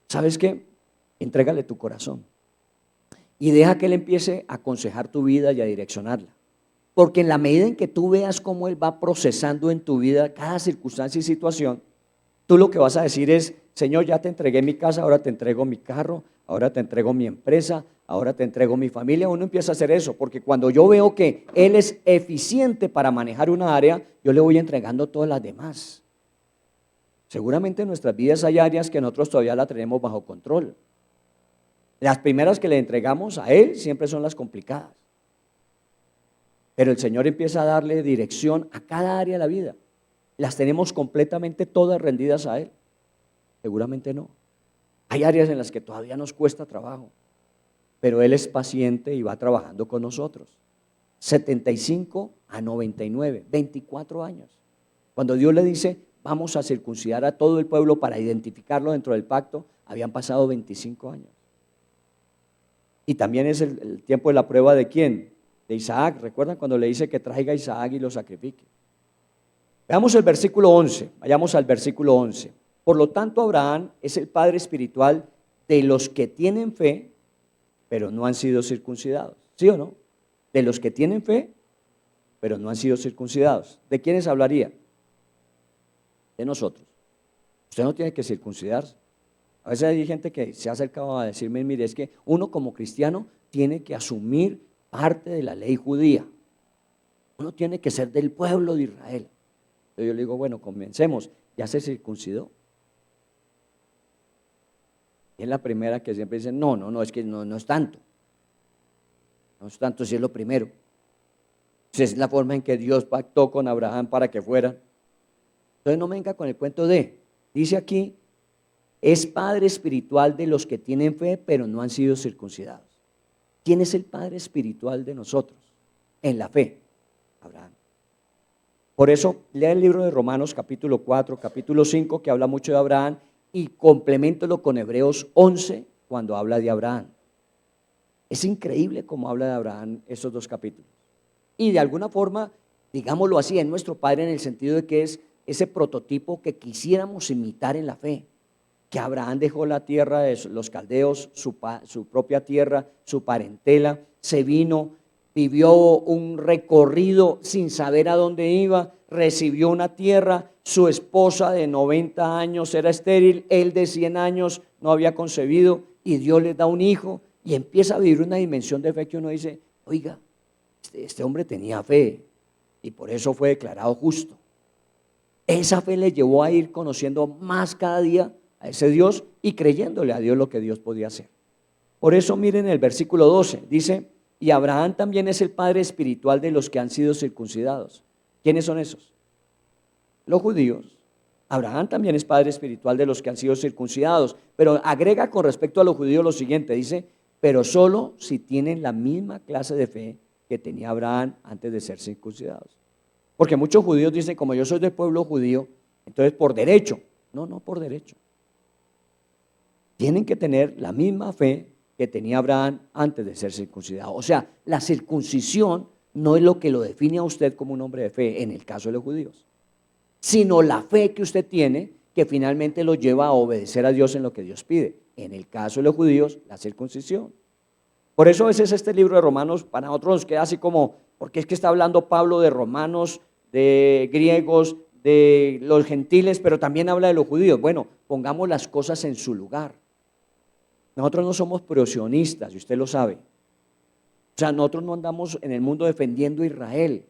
¿Sabes qué? Entrégale tu corazón y deja que Él empiece a aconsejar tu vida y a direccionarla. Porque en la medida en que tú veas cómo Él va procesando en tu vida cada circunstancia y situación, tú lo que vas a decir es, Señor, ya te entregué mi casa, ahora te entrego mi carro, ahora te entrego mi empresa, ahora te entrego mi familia. Uno empieza a hacer eso, porque cuando yo veo que Él es eficiente para manejar una área, yo le voy entregando todas las demás. Seguramente en nuestras vidas hay áreas que nosotros todavía la tenemos bajo control. Las primeras que le entregamos a Él siempre son las complicadas. Pero el Señor empieza a darle dirección a cada área de la vida. ¿Las tenemos completamente todas rendidas a Él? Seguramente no. Hay áreas en las que todavía nos cuesta trabajo, pero Él es paciente y va trabajando con nosotros. 75 a 99, 24 años. Cuando Dios le dice, vamos a circuncidar a todo el pueblo para identificarlo dentro del pacto, habían pasado 25 años. Y también es el tiempo de la prueba de ¿quién? De Isaac. ¿Recuerdan cuando le dice que traiga a Isaac y lo sacrifique? Veamos el versículo 11, vayamos al versículo 11. Por lo tanto, Abraham es el padre espiritual de los que tienen fe, pero no han sido circuncidados. ¿Sí o no? De los que tienen fe, pero no han sido circuncidados. ¿De quiénes hablaría? De nosotros. Usted no tiene que circuncidarse. A veces hay gente que se ha acercado a decirme, mire, es que uno como cristiano tiene que asumir parte de la ley judía. Uno tiene que ser del pueblo de Israel. Entonces yo le digo, bueno, comencemos. ¿Ya se circuncidó? Y es la primera que siempre dice, no, es que no es tanto. No es tanto si es lo primero. Si es la forma en que Dios pactó con Abraham para que fuera. Entonces no me venga con el cuento de, dice aquí, es padre espiritual de los que tienen fe, pero no han sido circuncidados. ¿Quién es el padre espiritual de nosotros? En la fe, Abraham. Por eso, lea el libro de Romanos capítulo 4, capítulo 5, que habla mucho de Abraham, y compleméntelo con Hebreos 11, cuando habla de Abraham. Es increíble cómo habla de Abraham esos dos capítulos. Y de alguna forma, digámoslo así, es nuestro padre en el sentido de que es ese prototipo que quisiéramos imitar en la fe. Que Abraham dejó la tierra de los caldeos, su propia tierra, su parentela, se vino, vivió un recorrido sin saber a dónde iba, recibió una tierra, su esposa de 90 años era estéril, él de 100 años no había concebido y Dios le da un hijo y empieza a vivir una dimensión de fe que uno dice, oiga, este hombre tenía fe y por eso fue declarado justo. Esa fe le llevó a ir conociendo más cada día a ese Dios y creyéndole a Dios lo que Dios podía hacer. Por eso miren el versículo 12, dice, y Abraham también es el padre espiritual de los que han sido circuncidados. ¿Quiénes son esos? Los judíos. Abraham también es padre espiritual de los que han sido circuncidados, pero agrega con respecto a los judíos lo siguiente, dice, pero solo si tienen la misma clase de fe que tenía Abraham antes de ser circuncidados. Porque muchos judíos dicen, como yo soy del pueblo judío, entonces por derecho. No por derecho. Tienen que tener la misma fe que tenía Abraham antes de ser circuncidado. O sea, la circuncisión no es lo que lo define a usted como un hombre de fe, en el caso de los judíos, sino la fe que usted tiene que finalmente lo lleva a obedecer a Dios en lo que Dios pide. En el caso de los judíos, la circuncisión. Por eso a veces este libro de Romanos para nosotros nos queda así como, porque es que está hablando Pablo de romanos, de griegos, de los gentiles, pero también habla de los judíos. Bueno, pongamos las cosas en su lugar. Nosotros no somos prosionistas, y usted lo sabe. O sea, nosotros no andamos en el mundo defendiendo a Israel.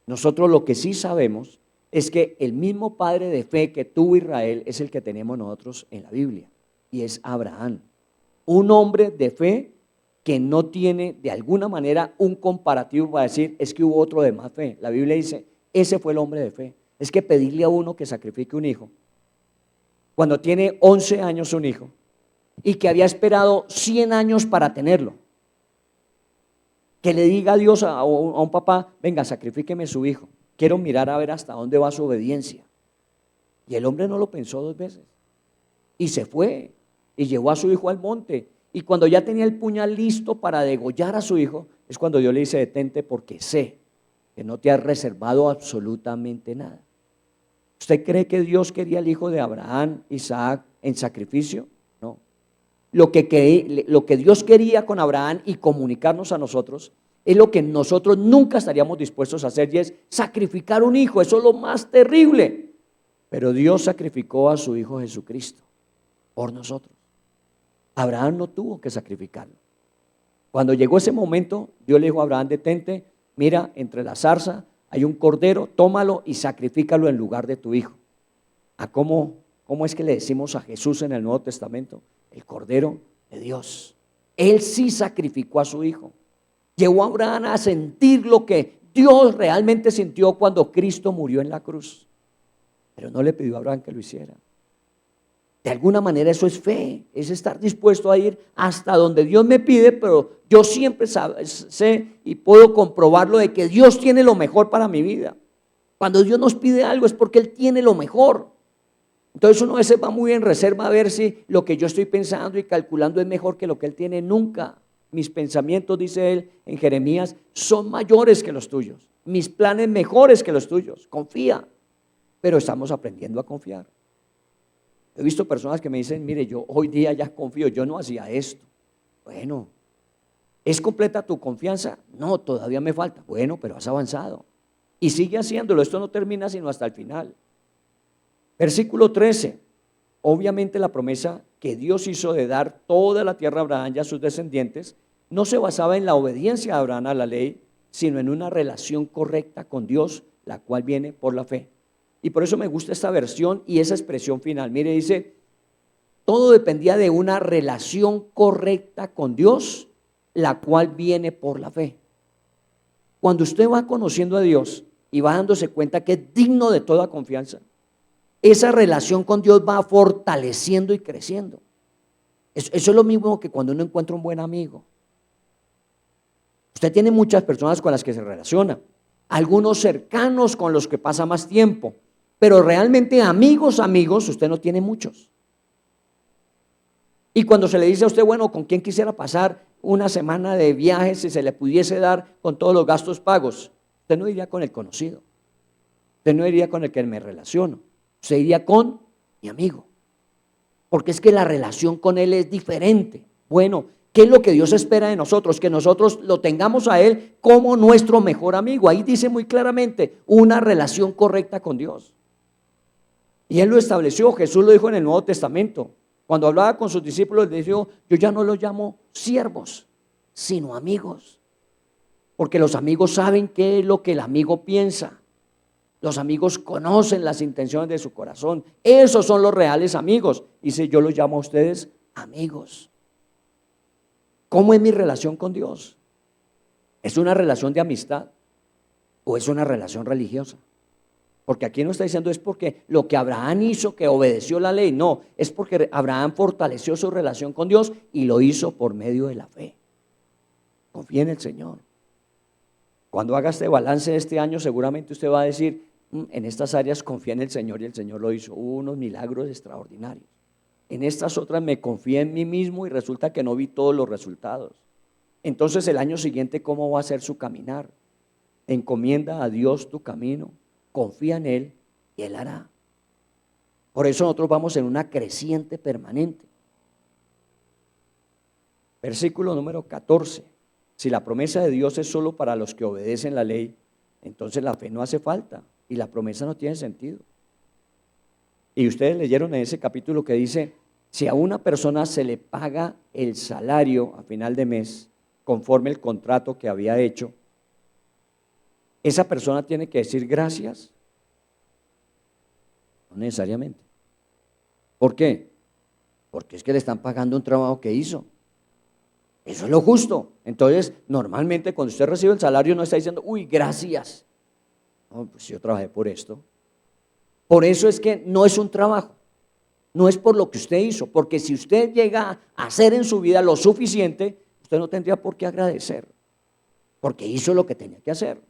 Nosotros lo que sí sabemos es que el mismo padre de fe que tuvo Israel es el que tenemos nosotros en la Biblia, y es Abraham. Un hombre de fe que no tiene de alguna manera un comparativo para decir, es que hubo otro de más fe. La Biblia dice, ese fue el hombre de fe. Es que pedirle a uno que sacrifique un hijo, cuando tiene 11 años un hijo, y que había esperado 100 años para tenerlo, que le diga a Dios a un papá, venga, sacrifíqueme su hijo, quiero mirar a ver hasta dónde va su obediencia. Y el hombre no lo pensó 2 veces, y se fue, y llevó a su hijo al monte, y cuando ya tenía el puñal listo para degollar a su hijo, es cuando Dios le dice, detente porque sé que no te has reservado absolutamente nada. ¿Usted cree que Dios quería al hijo de Abraham, Isaac, en sacrificio? No. Lo que Dios quería con Abraham y comunicarnos a nosotros es lo que nosotros nunca estaríamos dispuestos a hacer, y es sacrificar un hijo. Eso es lo más terrible. Pero Dios sacrificó a su hijo Jesucristo por nosotros. Abraham no tuvo que sacrificarlo. Cuando llegó ese momento, Dios le dijo a Abraham, detente, mira, entre la zarza hay un cordero, tómalo y sacrifícalo en lugar de tu hijo. ¿Cómo es que le decimos a Jesús en el Nuevo Testamento? El Cordero de Dios. Él sí sacrificó a su hijo. Llevó a Abraham a sentir lo que Dios realmente sintió cuando Cristo murió en la cruz. Pero no le pidió a Abraham que lo hiciera. De alguna manera eso es fe, es estar dispuesto a ir hasta donde Dios me pide, pero yo siempre sé y puedo comprobarlo de que Dios tiene lo mejor para mi vida. Cuando Dios nos pide algo es porque Él tiene lo mejor. Entonces uno a veces va muy en reserva a ver si lo que yo estoy pensando y calculando es mejor que lo que Él tiene. Nunca. Mis pensamientos, dice Él en Jeremías, son mayores que los tuyos. Mis planes mejores que los tuyos. Confía. Pero estamos aprendiendo a confiar. He visto personas que me dicen, mire, yo hoy día ya confío, yo no hacía esto. Bueno, ¿es completa tu confianza? No, todavía me falta. Bueno, pero has avanzado. Y sigue haciéndolo, esto no termina sino hasta el final. Versículo 13. Obviamente la promesa que Dios hizo de dar toda la tierra a Abraham y a sus descendientes no se basaba en la obediencia de Abraham a la ley, sino en una relación correcta con Dios, la cual viene por la fe. Y por eso me gusta esta versión y esa expresión final. Mire, dice, todo dependía de una relación correcta con Dios, la cual viene por la fe. Cuando usted va conociendo a Dios y va dándose cuenta que es digno de toda confianza, esa relación con Dios va fortaleciendo y creciendo. Eso es lo mismo que cuando uno encuentra un buen amigo. Usted tiene muchas personas con las que se relaciona, algunos cercanos con los que pasa más tiempo, pero realmente amigos, usted no tiene muchos. Y cuando se le dice a usted, bueno, ¿con quién quisiera pasar una semana de viaje si se le pudiese dar con todos los gastos pagos? Usted no iría con el conocido, usted no iría con el que me relaciono, usted iría con mi amigo, porque es que la relación con él es diferente. Bueno, ¿qué es lo que Dios espera de nosotros? Que nosotros lo tengamos a Él como nuestro mejor amigo. Ahí dice muy claramente, una relación correcta con Dios. Y Él lo estableció, Jesús lo dijo en el Nuevo Testamento. Cuando hablaba con sus discípulos, les dijo, yo ya no los llamo siervos, sino amigos. Porque los amigos saben qué es lo que el amigo piensa. Los amigos conocen las intenciones de su corazón. Esos son los reales amigos. Dice, yo los llamo a ustedes amigos. ¿Cómo es mi relación con Dios? ¿Es una relación de amistad o es una relación religiosa? Porque aquí no está diciendo es porque lo que Abraham hizo, que obedeció la ley. No, es porque Abraham fortaleció su relación con Dios y lo hizo por medio de la fe. Confía en el Señor. Cuando haga este balance de este año, seguramente usted va a decir, en estas áreas confía en el Señor y el Señor lo hizo. Hubo unos milagros extraordinarios. En estas otras me confié en mí mismo y resulta que no vi todos los resultados. Entonces el año siguiente, ¿cómo va a ser su caminar? Encomienda a Dios tu camino, confía en Él y Él hará. Por eso nosotros vamos en una creciente permanente. Versículo número 14. Si la promesa de Dios es solo para los que obedecen la ley, entonces la fe no hace falta y la promesa no tiene sentido. Y ustedes leyeron en ese capítulo que dice, Si a una persona se le paga el salario a final de mes, conforme el contrato que había hecho, ¿esa persona tiene que decir gracias? No necesariamente. ¿Por qué? Porque es que le están pagando un trabajo que hizo. Eso es lo justo. Entonces, normalmente cuando usted recibe el salario no está diciendo, uy, gracias. No, pues yo trabajé por esto. Por eso es que no es un trabajo. No es por lo que usted hizo, porque si usted llega a hacer en su vida lo suficiente, usted no tendría por qué agradecer, porque hizo lo que tenía que hacer.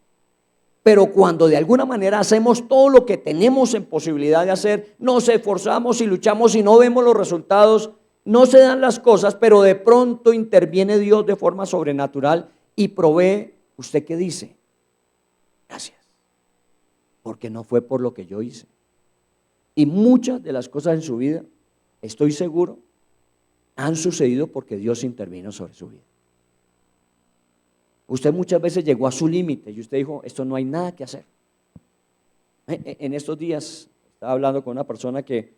Pero cuando de alguna manera hacemos todo lo que tenemos en posibilidad de hacer, nos esforzamos y luchamos y no vemos los resultados, no se dan las cosas, pero de pronto interviene Dios de forma sobrenatural y provee, ¿usted qué dice? Gracias, porque no fue por lo que yo hice. Y muchas de las cosas en su vida, estoy seguro, han sucedido porque Dios intervino sobre su vida. Usted muchas veces llegó a su límite y usted dijo, esto no hay nada que hacer. En estos días estaba hablando con una persona que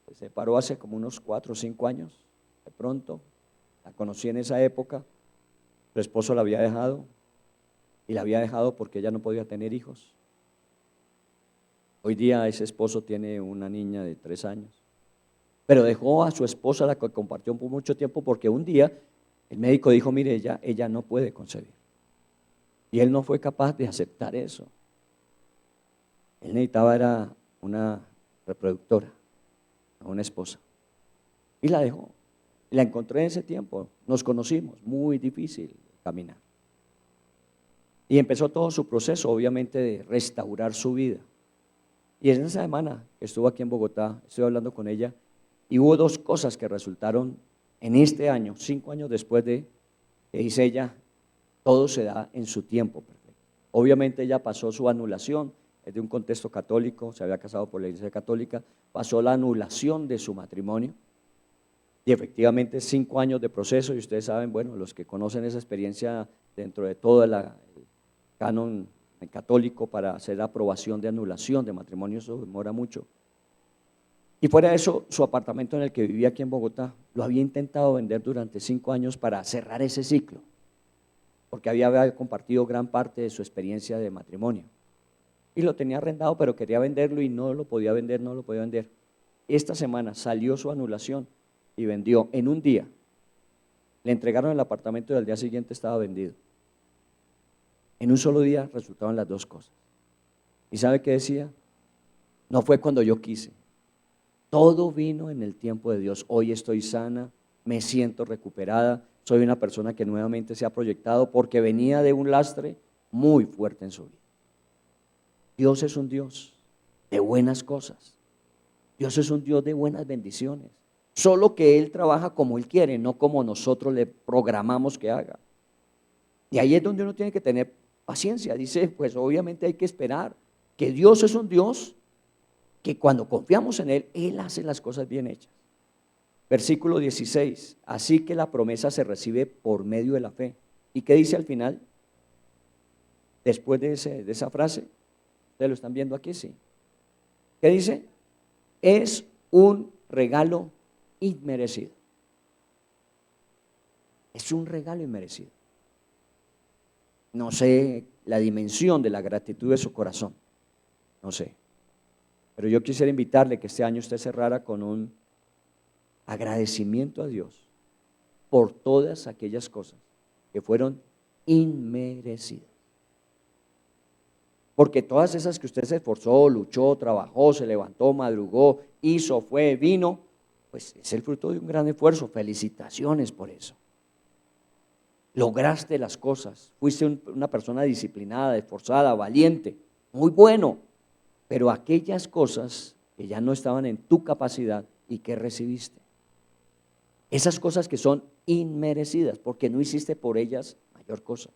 se separó hace como unos 4 o 5 años. De pronto, la conocí en esa época, su esposo la había dejado y la había dejado porque ella no podía tener hijos. Hoy día ese esposo tiene una niña de 3 años, pero dejó a su esposa, la que compartió por mucho tiempo, porque un día el médico dijo, mire, ella no puede concebir. Y él no fue capaz de aceptar eso. Él necesitaba era una reproductora, una esposa. Y la dejó. La encontré en ese tiempo, nos conocimos, muy difícil caminar. Y empezó todo su proceso, obviamente, de restaurar su vida. Y en esa semana que estuvo aquí en Bogotá, estoy hablando con ella, y hubo 2 cosas que resultaron en este año, 5 años después de, que dice ella, todo se da en su tiempo perfecto. Obviamente ella pasó su anulación, es de un contexto católico, se había casado por la Iglesia Católica, pasó la anulación de su matrimonio, y efectivamente 5 años de proceso, y ustedes saben, bueno, los que conocen esa experiencia dentro de todo el canon católico para hacer aprobación de anulación de matrimonio, eso demora mucho. Y fuera de eso, su apartamento en el que vivía aquí en Bogotá, lo había intentado vender durante 5 años para cerrar ese ciclo, porque había compartido gran parte de su experiencia de matrimonio. Y lo tenía arrendado, pero quería venderlo y no lo podía vender, no lo podía vender. Esta semana salió su anulación y vendió en un día. Le entregaron el apartamento y al día siguiente estaba vendido. En un solo día resultaban las 2 cosas. ¿Y sabe qué decía? No fue cuando yo quise. Todo vino en el tiempo de Dios. Hoy estoy sana, me siento recuperada, soy una persona que nuevamente se ha proyectado porque venía de un lastre muy fuerte en su vida. Dios es un Dios de buenas cosas. Dios es un Dios de buenas bendiciones. Solo que Él trabaja como Él quiere, no como nosotros le programamos que haga. Y ahí es donde uno tiene que tener paciencia. Dice, pues obviamente hay que esperar, que Dios es un Dios que cuando confiamos en Él, Él hace las cosas bien hechas. Versículo 16, así que la promesa se recibe por medio de la fe. ¿Y qué dice al final? Después de esa frase, ¿ustedes lo están viendo aquí? Sí. ¿Qué dice? Es un regalo inmerecido. Es un regalo inmerecido. No sé la dimensión de la gratitud de su corazón, no sé. Pero yo quisiera invitarle que este año usted cerrara con un agradecimiento a Dios por todas aquellas cosas que fueron inmerecidas. Porque todas esas que usted se esforzó, luchó, trabajó, se levantó, madrugó, hizo, fue, vino, pues es el fruto de un gran esfuerzo. Felicitaciones por eso. Lograste las cosas, fuiste una persona disciplinada, esforzada, valiente, muy bueno, pero aquellas cosas que ya no estaban en tu capacidad y que recibiste, esas cosas que son inmerecidas porque no hiciste por ellas mayor cosa.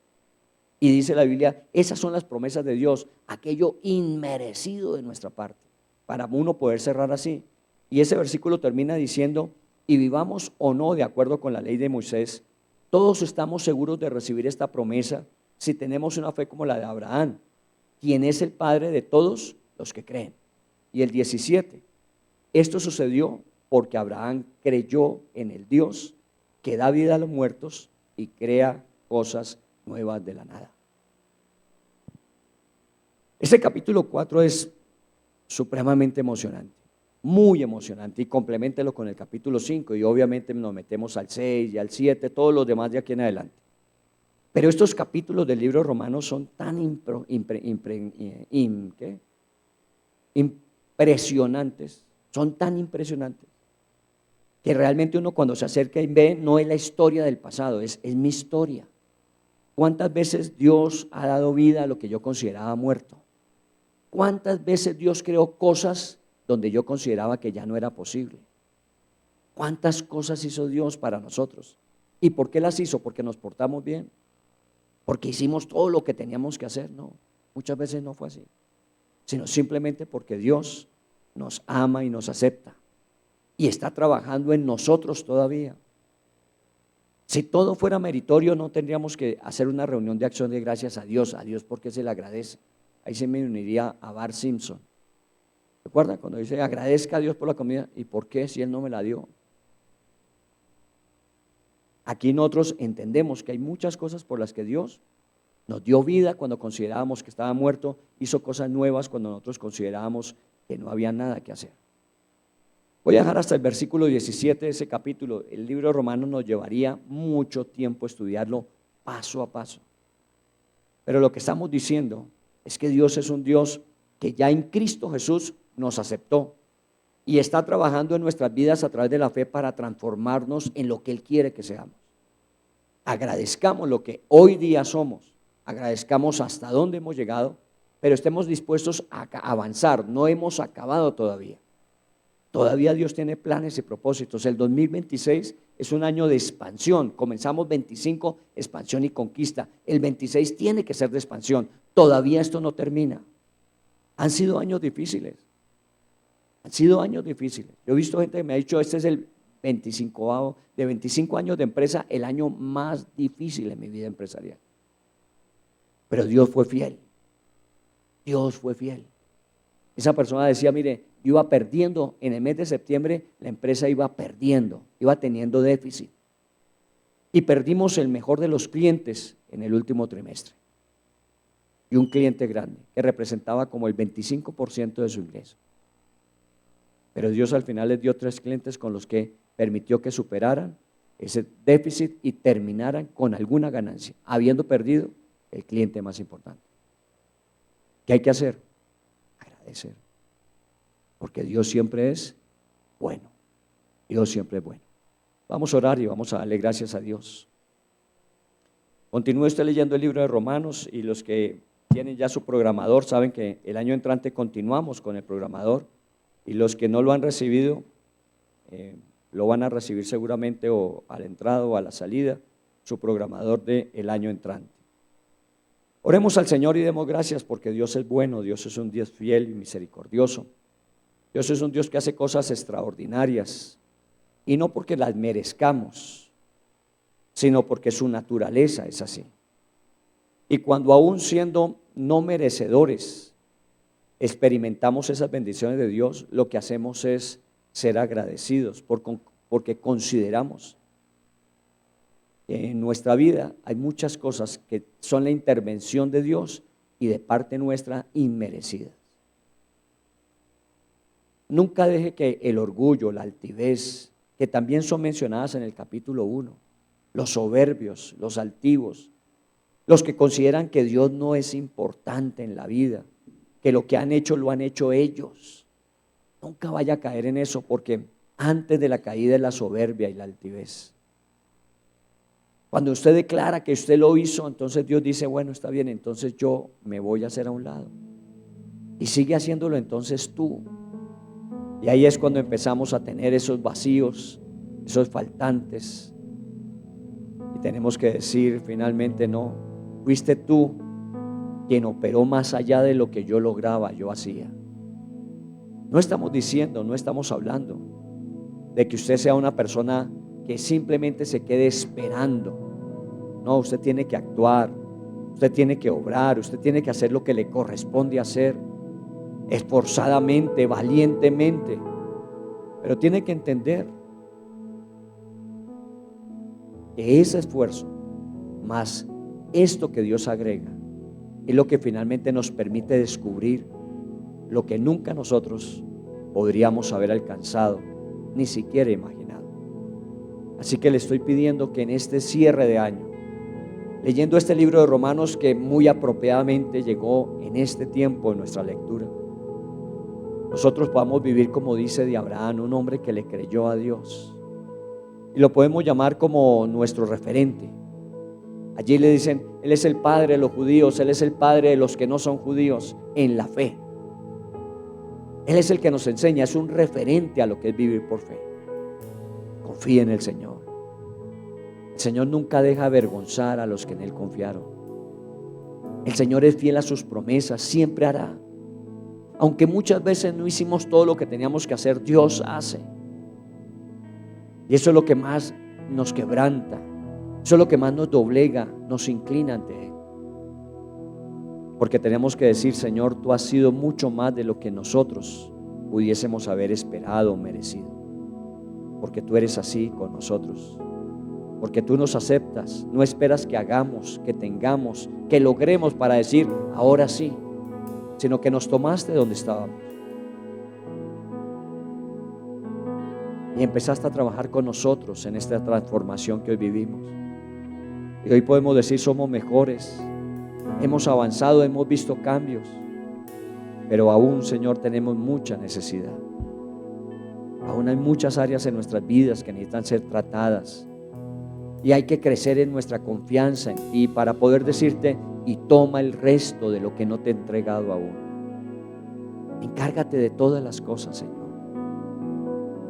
Y dice la Biblia, esas son las promesas de Dios, aquello inmerecido de nuestra parte, para uno poder cerrar así. Y ese versículo termina diciendo, y vivamos o no de acuerdo con la ley de Moisés, todos estamos seguros de recibir esta promesa si tenemos una fe como la de Abraham, quien es el padre de todos los que creen. Y el 17, esto sucedió porque Abraham creyó en el Dios que da vida a los muertos y crea cosas nuevas de la nada. Este capítulo 4 es supremamente emocionante, muy emocionante, y compleméntelo con el capítulo 5 y obviamente nos metemos al 6 y al 7, todos los demás de aquí en adelante. Pero estos capítulos del libro romano son tan impresionantes, son tan impresionantes, que realmente uno cuando se acerca y ve, no es la historia del pasado, es mi historia. ¿Cuántas veces Dios ha dado vida a lo que yo consideraba muerto? ¿Cuántas veces Dios creó cosas donde yo consideraba que ya no era posible? ¿Cuántas cosas hizo Dios para nosotros? ¿Y por qué las hizo? Porque nos portamos bien, porque hicimos todo lo que teníamos que hacer. No, muchas veces no fue así, sino simplemente porque Dios nos ama y nos acepta y está trabajando en nosotros todavía. Si todo fuera meritorio, no tendríamos que hacer una reunión de acción de gracias a Dios porque se le agradece. Ahí se me uniría a Bart Simpson. ¿Recuerda cuando dice agradezca a Dios por la comida? ¿Y por qué si Él no me la dio? Aquí nosotros entendemos que hay muchas cosas por las que Dios nos dio vida cuando considerábamos que estaba muerto, hizo cosas nuevas cuando nosotros considerábamos que no había nada que hacer. Voy a dejar hasta el versículo 17 de ese capítulo. El libro de Romanos nos llevaría mucho tiempo estudiarlo paso a paso. Pero lo que estamos diciendo es que Dios es un Dios que ya en Cristo Jesús nos aceptó y está trabajando en nuestras vidas a través de la fe para transformarnos en lo que Él quiere que seamos. Agradezcamos lo que hoy día somos, agradezcamos hasta dónde hemos llegado, pero estemos dispuestos a avanzar. No hemos acabado todavía. Todavía Dios tiene planes y propósitos. El 2026 es un año de expansión. Comenzamos 25, expansión y conquista. El 26 tiene que ser de expansión. Todavía esto no termina. Han sido años difíciles. Han sido años difíciles. Yo he visto gente que me ha dicho, este es el 25 años de empresa, el año más difícil en mi vida empresarial. Pero Dios fue fiel. Dios fue fiel. Esa persona decía, mire, yo iba perdiendo, en el mes de septiembre la empresa iba perdiendo, iba teniendo déficit. Y perdimos el mejor de los clientes en el último trimestre. Y un cliente grande que representaba como el 25% de su ingreso. Pero Dios al final les dio 3 clientes con los que permitió que superaran ese déficit y terminaran con alguna ganancia, habiendo perdido el cliente más importante. ¿Qué hay que hacer? Agradecer. Porque Dios siempre es bueno. Dios siempre es bueno. Vamos a orar y vamos a darle gracias a Dios. Continúe usted leyendo el libro de Romanos y los que tienen ya su programador saben que el año entrante continuamos con el programador y los que no lo han recibido lo van a recibir seguramente o a la entrada o a la salida, su programador del año entrante. Oremos al Señor y demos gracias porque Dios es bueno, Dios es un Dios fiel y misericordioso. Dios es un Dios que hace cosas extraordinarias y no porque las merezcamos, sino porque su naturaleza es así. Y cuando aún siendo no merecedores experimentamos esas bendiciones de Dios, lo que hacemos es ser agradecidos porque consideramos que en nuestra vida hay muchas cosas que son la intervención de Dios y de parte nuestra inmerecidas. Nunca deje que el orgullo, la altivez, que también son mencionadas en el capítulo 1, los soberbios, los altivos, los que consideran que Dios no es importante en la vida, que lo que han hecho lo han hecho ellos. Nunca vaya a caer en eso porque antes de la caída es la soberbia y la altivez. Cuando usted declara que usted lo hizo, entonces Dios dice, bueno, está bien, entonces yo me voy a hacer a un lado. Y sigue haciéndolo entonces tú. Y ahí es cuando empezamos a tener esos vacíos, esos faltantes. Y tenemos que decir finalmente, no, fuiste tú quien operó más allá de lo que yo lograba, yo hacía. No estamos diciendo, no estamos hablando de que usted sea una persona que simplemente se quede esperando. No, usted tiene que actuar, usted tiene que obrar, usted tiene que hacer lo que le corresponde hacer, esforzadamente, valientemente. Pero tiene que entender que ese esfuerzo, más esto que Dios agrega, es lo que finalmente nos permite descubrir lo que nunca nosotros podríamos haber alcanzado, ni siquiera imaginado. Así que le estoy pidiendo que en este cierre de año, leyendo este libro de Romanos que muy apropiadamente llegó en este tiempo en nuestra lectura, nosotros podamos vivir como dice de Abraham, un hombre que le creyó a Dios. Y lo podemos llamar como nuestro referente. Allí le dicen, Él es el padre de los judíos, Él es el padre de los que no son judíos en la fe. Él es el que nos enseña, es un referente a lo que es vivir por fe. Confía en el Señor. El Señor nunca deja avergonzar a los que en Él confiaron. El Señor es fiel a sus promesas, siempre hará. Aunque muchas veces no hicimos todo lo que teníamos que hacer, Dios hace. Y eso es lo que más nos quebranta. Eso es lo que más nos doblega, nos inclina ante Él. Porque tenemos que decir, Señor, tú has sido mucho más de lo que nosotros pudiésemos haber esperado o merecido. Porque tú eres así con nosotros. Porque tú nos aceptas, no esperas que hagamos, que tengamos, que logremos para decir, ahora sí, sino que nos tomaste donde estábamos. Y empezaste a trabajar con nosotros en esta transformación que hoy vivimos. Y hoy podemos decir, somos mejores, hemos avanzado, hemos visto cambios, pero aún, Señor, tenemos mucha necesidad. Aún hay muchas áreas en nuestras vidas que necesitan ser tratadas. Y hay que crecer en nuestra confianza en ti para poder decirte, y toma el resto de lo que no te he entregado aún. Encárgate de todas las cosas, Señor.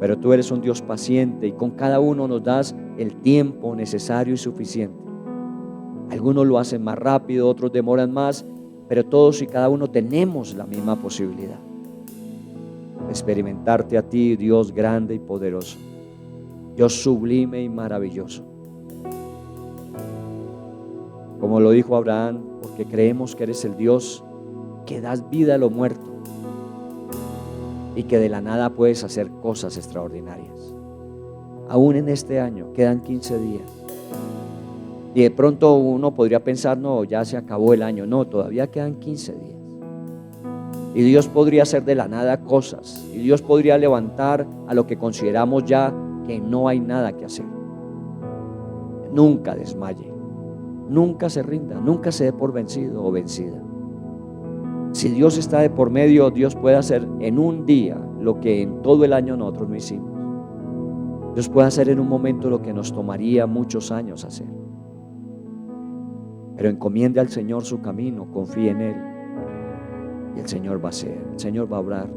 Pero tú eres un Dios paciente y con cada uno nos das el tiempo necesario y suficiente. Algunos lo hacen más rápido, otros demoran más, pero todos y cada uno tenemos la misma posibilidad de experimentarte a ti, Dios grande y poderoso, Dios sublime y maravilloso. Como lo dijo Abraham, porque creemos que eres el Dios que das vida a lo muerto y que de la nada puedes hacer cosas extraordinarias. Aún en este año quedan 15 días. Y de pronto uno podría pensar, no, ya se acabó el año. No, todavía quedan 15 días. Y Dios podría hacer de la nada cosas. Y Dios podría levantar a lo que consideramos ya que no hay nada que hacer. Nunca desmaye. Nunca se rinda, nunca se dé por vencido o vencida. Si Dios está de por medio, Dios puede hacer en un día lo que en todo el año nosotros no hicimos. Dios puede hacer en un momento lo que nos tomaría muchos años hacer. Pero encomiende al Señor su camino, confíe en Él y el Señor va a hacer, el Señor va a obrar.